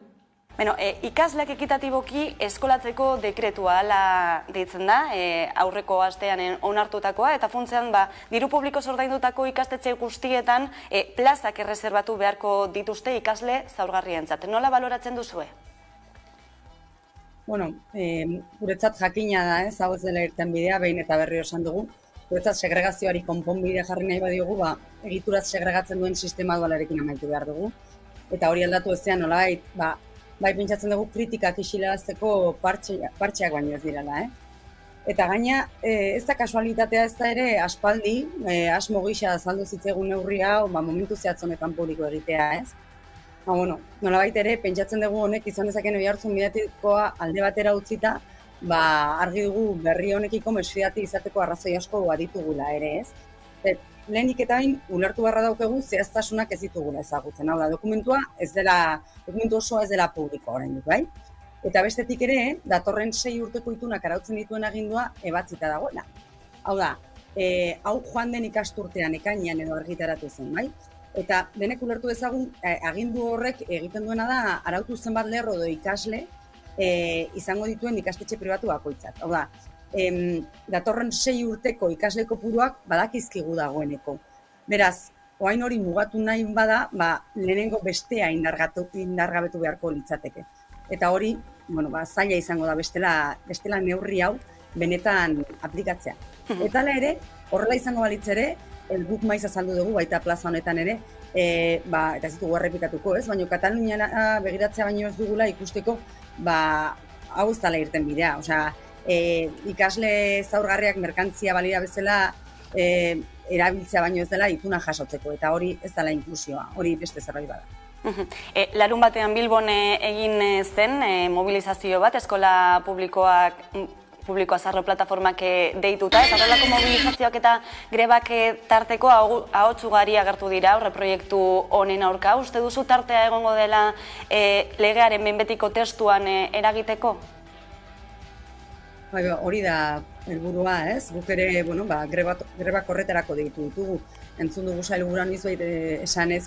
Speaker 22: Ikasleak ekitatiboki eskolatzeko dekretua ala deitzen da, aurreko astean onartutakoa, eta funtzean diru publiko ordaindutako ikastetxe guztietan plazak erreserbatu beharko dituzte ikasle zaurgarrientzat. Nola baloratzen duzue?
Speaker 23: Guretzat jakina da, hau ez dela irten bidea, behin eta berri esan dugu. Guretzat segregazioari konponbidea jarri nahi badiogu, egituraz segregatzen duen sistema dualarekin amaitu behar dugu. Eta hori aldatu ezean nolabait, bai pentsatzen dugu kritikak isilarazteko partxeak baino ez direla. Eta gaina, ez da kasualitatea ez da ere aspaldi, asmo gisa azaldu zitzegun neurri hau, momentu zehatz honetan publiko egitea, ez? Nolabait ere, pentsatzen dugu honek izan dezaken oihartzun mediatikoa alde batera utzita, argi dugu berri honekiko mesfidati izateko arrazoi asko baditugula ere, ez? Lehenik eta bain, ulertu barra daukegu zehaztasunak ez ditugula ezagutzen. Hau da, dokumentu osoa ez dela publiko oraindik, bai? Eta bestetik ere, datorren 6 urteko itunak arautzen dituen agindua ebatzita dagoela. Hau da, hau joan den ikasturtean ekainean edo argitaratu zen, bai? Eta denek ulertu ezagun, agindu horrek egiten duena da, arautu zenbat lerro edo ikasle izango dituen ikastetxe pribatu bakoitzak. Hau da, datorren 6 urteko ikasle kopuruak badakizkigu dagoeneko. Beraz, orain hori mugatu nahi bada, lehenengo bestea indargabetu beharko litzateke. Eta hori, zaila izango da bestela neurri hau benetan aplikatzea. Eta ere, horrela izango balitz ere, guk maiz azaldu dugu, baita plaza honetan ere, eta ez ditugu errepikatuko, ez? Baina Kataluniara begiratzea baino ez dugula ikusteko, hau ez dela irten bidea. Ikasle zaurgarriak merkantzia balira bezala erabiltzea baino ez dela ituna jasotzeko, eta hori ez dela inklusioa, hori beste zerbait bada.
Speaker 22: Larun batean Bilbon egin zen mobilizazio bat, eskola publiko azarro plataformak deituta, eta horrelako mobilizazioak eta grebak tarteko ahots ugari agertu dira aurreproiektu honen aurka. Uste duzu tartea egongo dela legearen behin betiko testuan eragiteko?
Speaker 23: Hori da helburua, ez? Guk ere, greba korretarako deitu ditugu. Entzun dugu sailburuan izbait esan ez,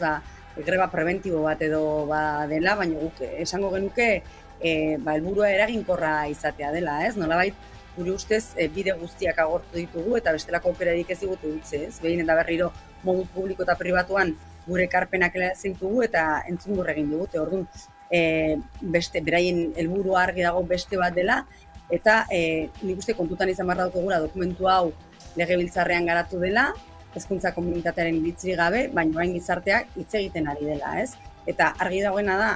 Speaker 23: greba preventibo bat edo dela, baina guk esango genuke helburua eraginkorra izatea dela, ez? Nolabait, gure ustez bide guztiak agortu ditugu eta bestelako aukerarik ez digute utzi, ez? Behin eta berriro modu publiko eta pribatuan gure ekarpenak ditugu eta entzungur egin digute. Orduan, beraien helburua argi dago beste bat dela, eta nik uste kontutan izan behar daukagula dokumentu hau legebiltzarrean garatu dela, hezkuntza komunitatearen iritzirik gabe, baina orain gizarteak hitz egiten ari dela, ez? Eta argi dagoena da,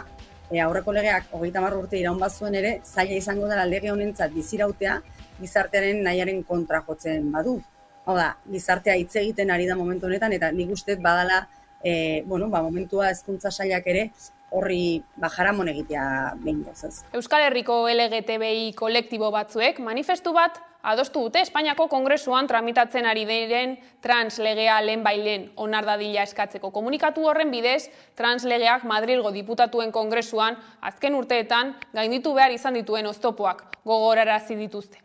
Speaker 23: aurreko legeak 30 urte iraun bazuen ere, zaila izango dela lege honentzat bizirautea gizartearen nahiaren kontra jotzen badu. Hau da, gizartea hitz egiten ari da momentu honetan, eta nik uste badala momentua hezkuntza sailak ere horri jaramon egitea behin gozaz.
Speaker 1: Euskal Herriko LGTBI kolektibo batzuek manifestu bat adostu dute Espainiako Kongresuan tramitatzen ari diren translegea lehenbailen onar dadila eskatzeko. Komunikatu horren bidez, translegeak Madrilgo diputatuen Kongresuan azken urteetan gainditu behar izan dituen oztopoak gogorarazi dituzte.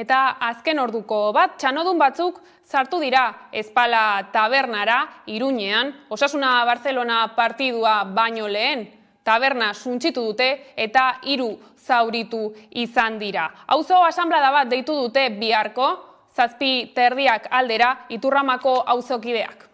Speaker 1: Eta azken orduko bat, txanodun batzuk sartu dira Ezpala tabernara, Iruñean, Osasuna Barcelona partidua baino lehen. Taberna suntsitu dute eta 3 zauritu izan dira. Auzo asanblada bat deitu dute biharko, 7:30 aldera, Iturramako auzokideak.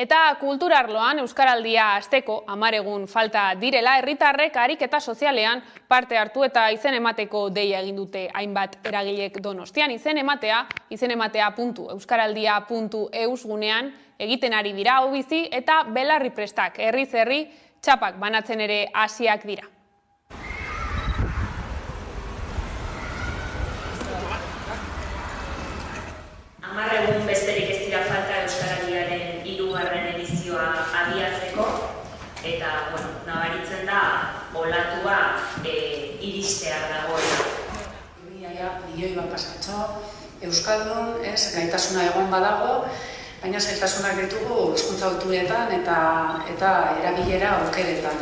Speaker 1: Eta kulturarloan Euskaraldia hasteko 10 egun falta direla, herritarrek ariketa sozialean parte hartu eta izen emateko deia egin dute hainbat eragilek Donostian. Izen ematea.euskaraldia.eus gunean egiten ari dira hau bizi eta belarri prestak herriz herri txapak banatzen ere hasiak dira.
Speaker 2: Egun besterik ez dira falta Euskaraldiaren 3. edizioa abiatzeko, eta nabaritzen da olatua iristear dagoela.
Speaker 5: Milioi bat pasatxo, Euskaldun gaitasuna egon badago, baina zailtasunak ditugu hizkuntza ohituretan eta erabilera aukeretan,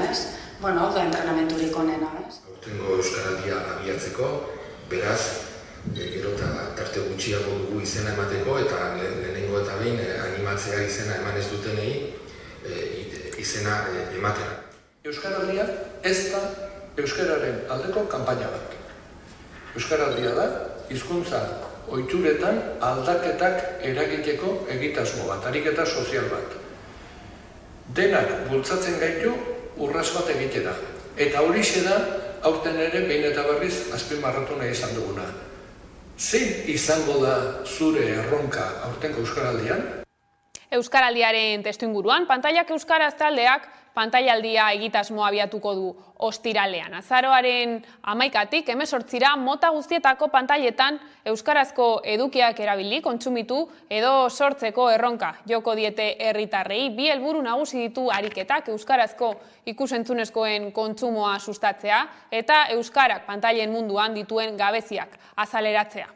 Speaker 5: hau da entrenamenturik onena.
Speaker 6: Aurtengo Euskaraldia abiatzeko, beraz, gero eta tarte gutxiago dugu izena emateko eta lehenengo eta behin animatzea izena eman ez dutenei izena ematera.
Speaker 24: Euskaraldia ez da euskararen aldeko kanpaina bat. Euskaraldia da hizkuntza ohituretan aldaketak eragiteko egitasmo bat, ariketa sozial bat. Denak bultzatzen gaitu urrats bat egitera. Eta horixe da aurten ere behin eta berriz azpimarratu nahi izan duguna. Zein izango da zure erronka aurtengo Euskaraldian?
Speaker 1: Euskaraldiaren testuinguruan, Pantailak Euskaraz taldeak pantailaldia egitasmoa abiatuko du ostiralean. Azaroaren 11tik 18ra mota guztietako pantailetan euskarazko edukiak erabili, kontsumitu edo sortzeko erronka joko diete herritarrei. Bi helburu nagusi ditu ariketak, euskarazko ikus-entzunezkoen kontsumoa sustatzea eta euskarak pantailen munduan dituen gabeziak azaleratzea.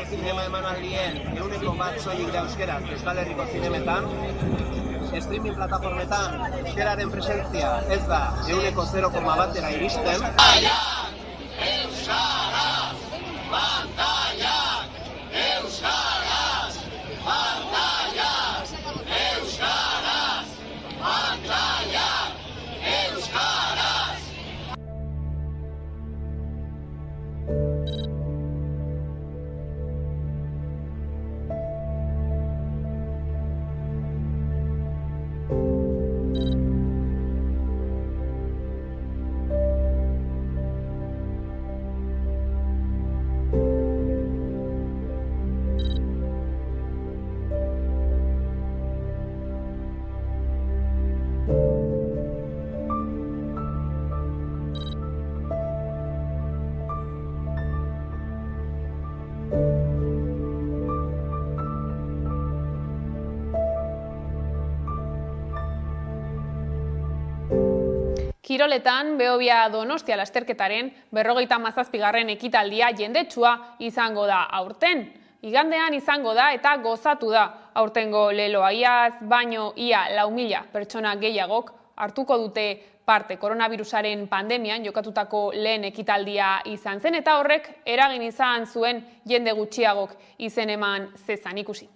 Speaker 4: Zinema emanaldien 1% soilik da euskaraz Euskal Herriko zinemetan. Streaming plataformetan euskararen presentzia ez da 0,1% iristen.
Speaker 1: Kiroletan, Behobia Donostia lasterketaren 57. ekitaldia jendetsua izango da aurten. Igandean izango da eta gozatu da aurtengo leloa. Iaz baino ia 4.000 pertsona gehiagok hartuko dute parte. Koronavirusaren pandemian jokatutako lehen ekitaldia izan zen eta horrek eragin izan zuen jende gutxiagok izen eman zezan ikusi.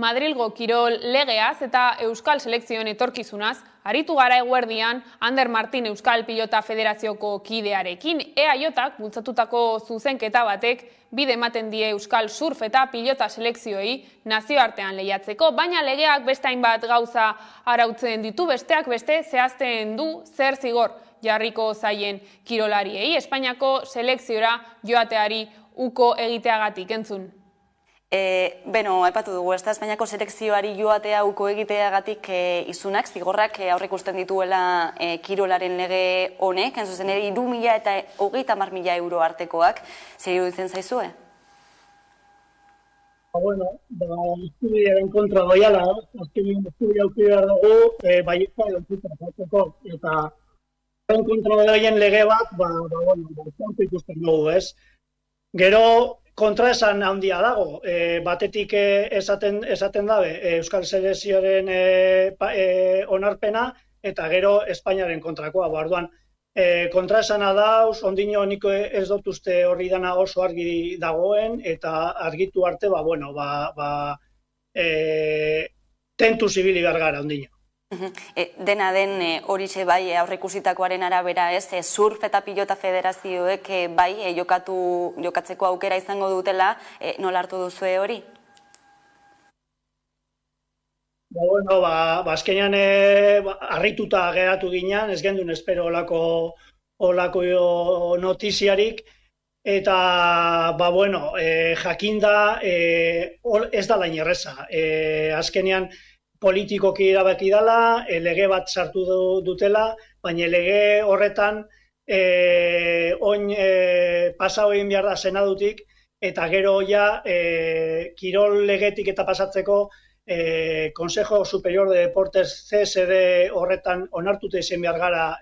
Speaker 1: Madrilgo kirol legeaz eta Euskal Selekzioen etorkizunaz aritu gara eguerdian Ander Martin Euskal Pilota Federazioko kidearekin. EAJak bultzatutako zuzenketa batek bide ematen die Euskal Surf eta Pilota Selekzioei nazioartean lehiatzeko, baina legeak beste hainbat gauza arautzen ditu, besteak beste zehazten du zer zigor jarriko zaien kirolariei, Espainiako selekziora joateari uko egiteagatik, entzun.
Speaker 22: Aipatu dugu, Espainiako selekzioari joatea uko egiteagatik izunak, zigorrak aurreikusten dituela kirolaren lege honek, zuzen ere 3.000 eta 30.000 euro artekoak, zer iruditzen zaizue?
Speaker 7: Eskubidearen kontra doiala, azkenean eskubidea aukide behar dugu, baietza edo kontra jartzeko, eta kontra doien lege bat, kontra ikusten dugu, ez? Gero, kontraesan handia dago, batetik esaten dabe Euskal Selekzioaren onarpena eta gero Espainiaren kontrakoa. Orduan, kontraesana dauz, ondino niko ez dut uste horri dana oso argi dagoen eta argitu arte, tentu zibili gargara ondino.
Speaker 22: Dena den horixe bai aurreikusitakoaren arabera ez, Surf eta Pilota Federazioek bai jokatzeko aukera izango dutela, nola hartu duzue hori?
Speaker 7: Bueno, azkenean harrituta geratu ginean, ez gendun espero olako notiziarik, eta, jakinda ez da lain erreza. Azkenean politikoki erabaki dela, lege bat sartu dutela, baina lege horretan oin pasau egin behar da senadutik, eta gero ja kirol legetik eta pasatzeko Consejo Superior de Deportes CSD horretan onartute izan behar gara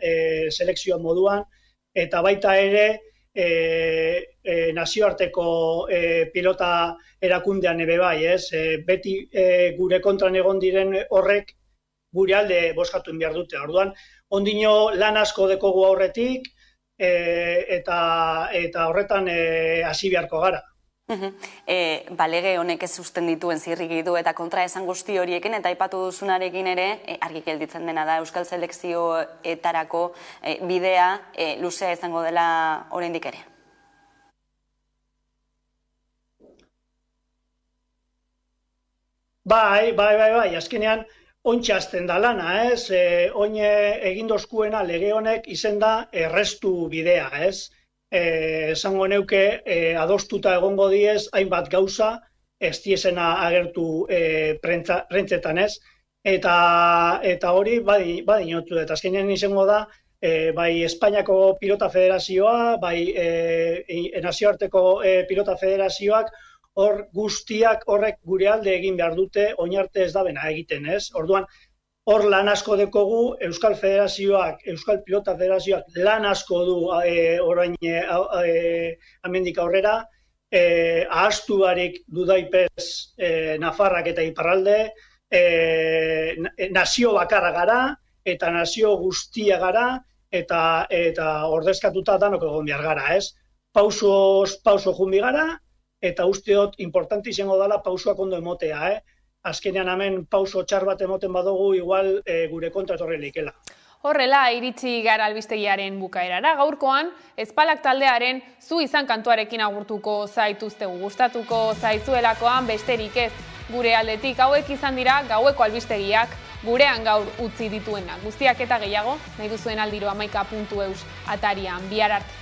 Speaker 7: selekzio moduan, eta baita ere nazioarteko pilota erakundean ebe bai, ez? Beti gure kontran egon diren horrek gure alde bozkatu behar dute. Orduan, ondino lan asko dekogu aurretik, eta horretan hasi beharko gara.
Speaker 22: Lege honek ez usten dituen zirriki du eta kontra esan guzti horiekin eta aipatu duzunarekin ere argi gelditzen dena da euskal selekzioetarako bidea luzea izango dela oraindik ere.
Speaker 7: Bai, azkenean ontsa azten da lana, ez? Oin egindozkuena lege honek izen da errestu bidea, ez? Esango neuke adostuta egongo diez hainbat gauza ez diezena agertu prentzetan, ez? Eta hori badinotu, eta azkenean izango da bai Espainiako Pilota Federazioa, bai nazioarteko Pilota Federazioak, hor guztiak horrek gure alde egin behar dute, oin arte ez da bena egiten, ez? Orduan, hor lan asko dekogu, Euskal Pilota Federazioak lan asko du orain amendik aurrera, ahaztu barik dudaipez Nafarrak eta Iparralde, nazio bakarra gara, eta nazio guztia gara, eta ordezkatuta danok egon behar gara, ez? Pauso jumbi gara, eta usteot importante izango dela pausoak ondo emotea, Azkenean hemen pauso txar bat emoten badugu igual gure kontra etorri leikela.
Speaker 1: Horrela, iritsi gara albistegiaren bukaerara. Gaurkoan, Ezpalak taldearen Zu izan kantuarekin agurtuko zaituztegu, gustatuko zaizuelakoan besterik ez. Gure aldetik hauek izan dira gaueko albistegiak gurean gaur utzi dituenak. Guztiak eta gehiago, nahi duzuen aldiro amaika.eus atarian. Bihar arte.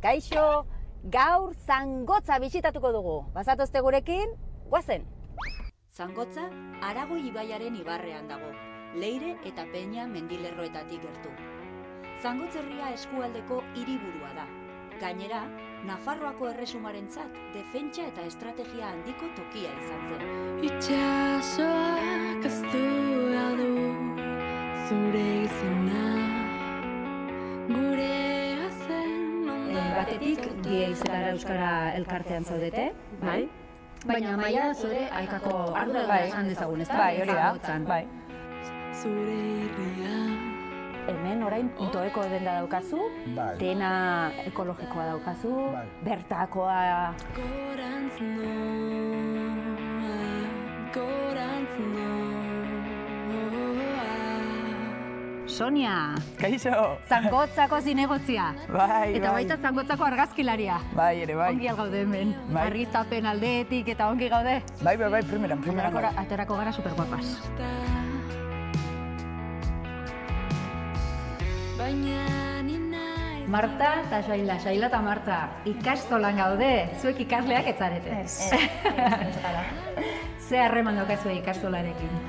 Speaker 8: Kaixo, gaur Zangotza bisitatuko dugu. Bazatozte gurekin, guazen!
Speaker 9: Zangotza, Aragoi ibaiaren ibarrean dago, Leire eta Peña mendilerroetatik gertu. Zangotzerria eskualdeko hiriburua da. Gainera, Nafarroako erresumarentzat defentsa eta estrategia handiko tokia izan zen.
Speaker 10: Itxasoak aztua du zure izena, gurea zen
Speaker 8: batetik, die izetara euskara elkartean zaudete, bai? Baina maia zure aikako ardura esan dezagun, ez da?
Speaker 11: Bai, hori da, bai.
Speaker 10: Zure irria.
Speaker 8: Hemen orain puntoeko denda daukazu, dena ekologikoa daukazu, bertakoa...
Speaker 10: Gorantz noa.
Speaker 8: Sonia!
Speaker 11: Kaixo!
Speaker 8: Zangotzako zinegotzia.
Speaker 11: Bai.
Speaker 8: Eta baita Zangotzako argazkilaria.
Speaker 11: Bai, ere bai.
Speaker 8: Ongi algaude hemen. Argiztapen aldeetik eta ongi gaude.
Speaker 11: Bai, primeran.
Speaker 8: Aterako gara superguapas. Marta eta Saila, Saila eta Marta, ikastolan gaude, zuek ikasleak etzarete. Ez gara. Ze harreman daukazue ikastolarekin?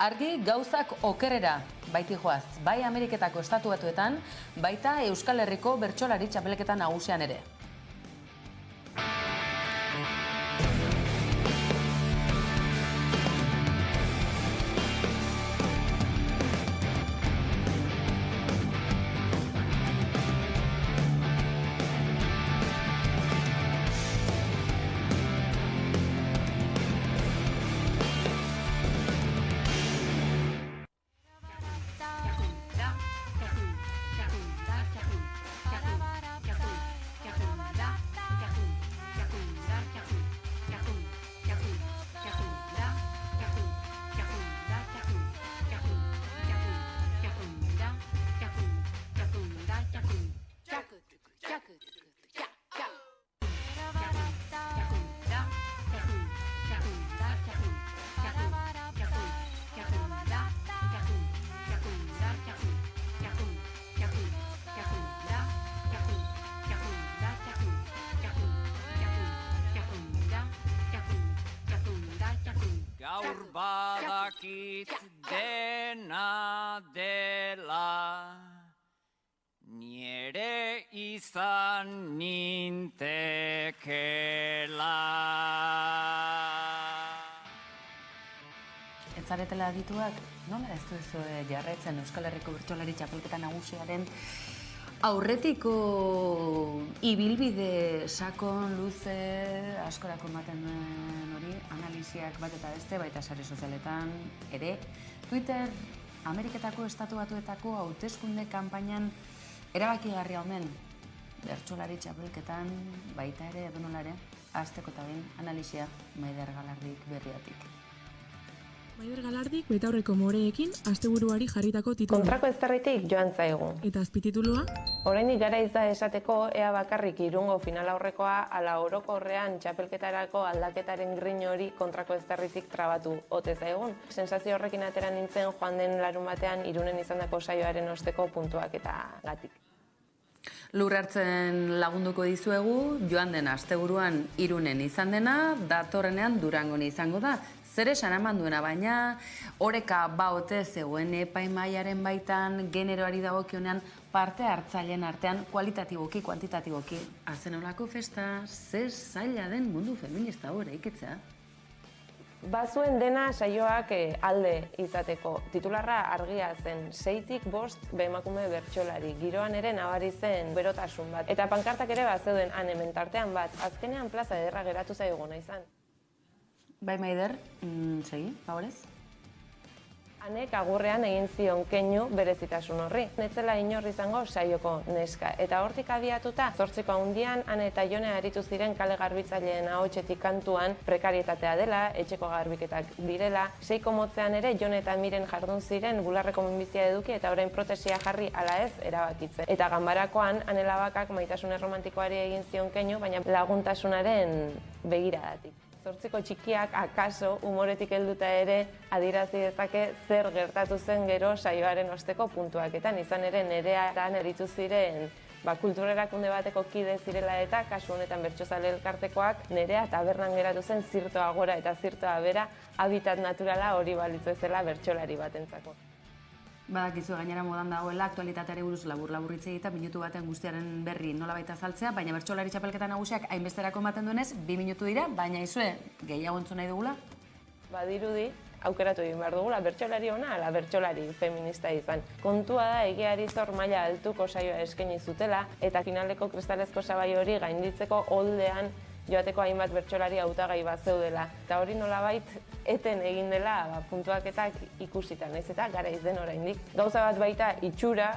Speaker 12: Argi gauzak okerrera baiti joaz, bai Ameriketako Estatu Batuetan, baita Euskal Herriko bertsolari txapelketa nagusian ere.
Speaker 13: Gaur badakit dena dela, nire izan nintekela.
Speaker 12: Etzaretela adituak, nola ez duzu jarraitzen Euskal Herriko bertsolari txapelketa nagusiaren aurretiko ibilbide sakon luze askorako ematen duen hori, analisiak bat eta beste, baita sare sozialetan ere. Twitter, Ameriketako Estatu Batuetako hauteskunde kanpainan erabakigarria omen bertsolari txapelketan baita ere edonolare, hasteko eta behin analisia Maider Galardik berriatik.
Speaker 14: Maider Galardik betaurreko moreekin asteburuari jarritako titulua.
Speaker 15: Kontrako eztarritik joan zaigu.
Speaker 14: Eta azpititulua?
Speaker 15: Oraindik garaiz da esateko ea bakarrik Irungo final aurrekoa ala orokorrean txapelketarako aldaketaren grin hori kontrako eztarritik trabatu ote zaigun. Sensazio horrekin atera nintzen joan den larun batean Irunen izandako saioaren osteko puntuak eta gatik.
Speaker 12: Lur hartzen lagunduko dizuegu, joan den asteburuan Irunen izan dena, datorrenean Durangon izango da. Zer esan eman duena, baina oreka baote zegoen epaimaiaren baitan generoari dagokionean parte hartzaileen artean kualitatiboki, kuantitatiboki. Arzenolako festa, zer zaila den mundu feminista hori ikitzea?
Speaker 15: Bazuen dena saioak alde izateko. Titularra argia zen, 6tik 5 emakume bertsolari. Giroan ere nabari zen berotasun bat. Eta pankartak ere bazeuden han hemen tartean bat. Azkenean plaza ederra geratu zaiguna izan.
Speaker 12: Bai, Maider, segi, favorez?
Speaker 15: Hanek agurrean egin zion keinu berezitasun horri. Netzela inor izango saioko neska. Eta hortik abiatuta, 8ko handian, Ane eta Jone aritu ziren kale garbitzaileen ahotsetik kantuan prekarietatea dela, etxeko garbiketak direla. 6ko motzean ere Jone eta Miren jardun ziren bularreko minbizia eduki eta orain protesia jarri ala ez erabakitzen. Eta ganbarakoan, Ane Labakak maitasun erromantikoari egin zion keinu, baina laguntasunaren begiradatik. 8ko txikiak akaso umoretik helduta ere adierazi dezake zer gertatu zen gero saioaren osteko puntuaketan. Izan ere Nereatan eritu ziren kultura erakunde bateko kide zirela eta kasu honetan bertsozale elkartekoak Nerea tabernan geratu zen zirtoa gora eta zirtoa bera habitat naturala hori balitzu ezela bertsolari batentzako.
Speaker 12: Badakizu gainera modan dagoela aktualitateari buruz labur-labur hitz egitea, minutu baten guztiaren berri nolabait azaltzea, baina bertsolari txapelketa nagusiak hainbesterako ematen duenez, 2 minutu dira, baina izue, gehiago entzun nahi dugula?
Speaker 15: Badirudi, aukeratu egin behar dugula, bertsolari ona ala bertsolari feminista izan. Kontua da egiari zor maila altuko saioa eskaini zutela eta finaleko kristalezko sabai hori gainditzeko oldean joateko hainbat bertsolari hautagai bat zeudela. Eta hori nolabait eten egin dela puntuaketak ikusita, naiz eta garaiz den oraindik. Gauza bat baita itxura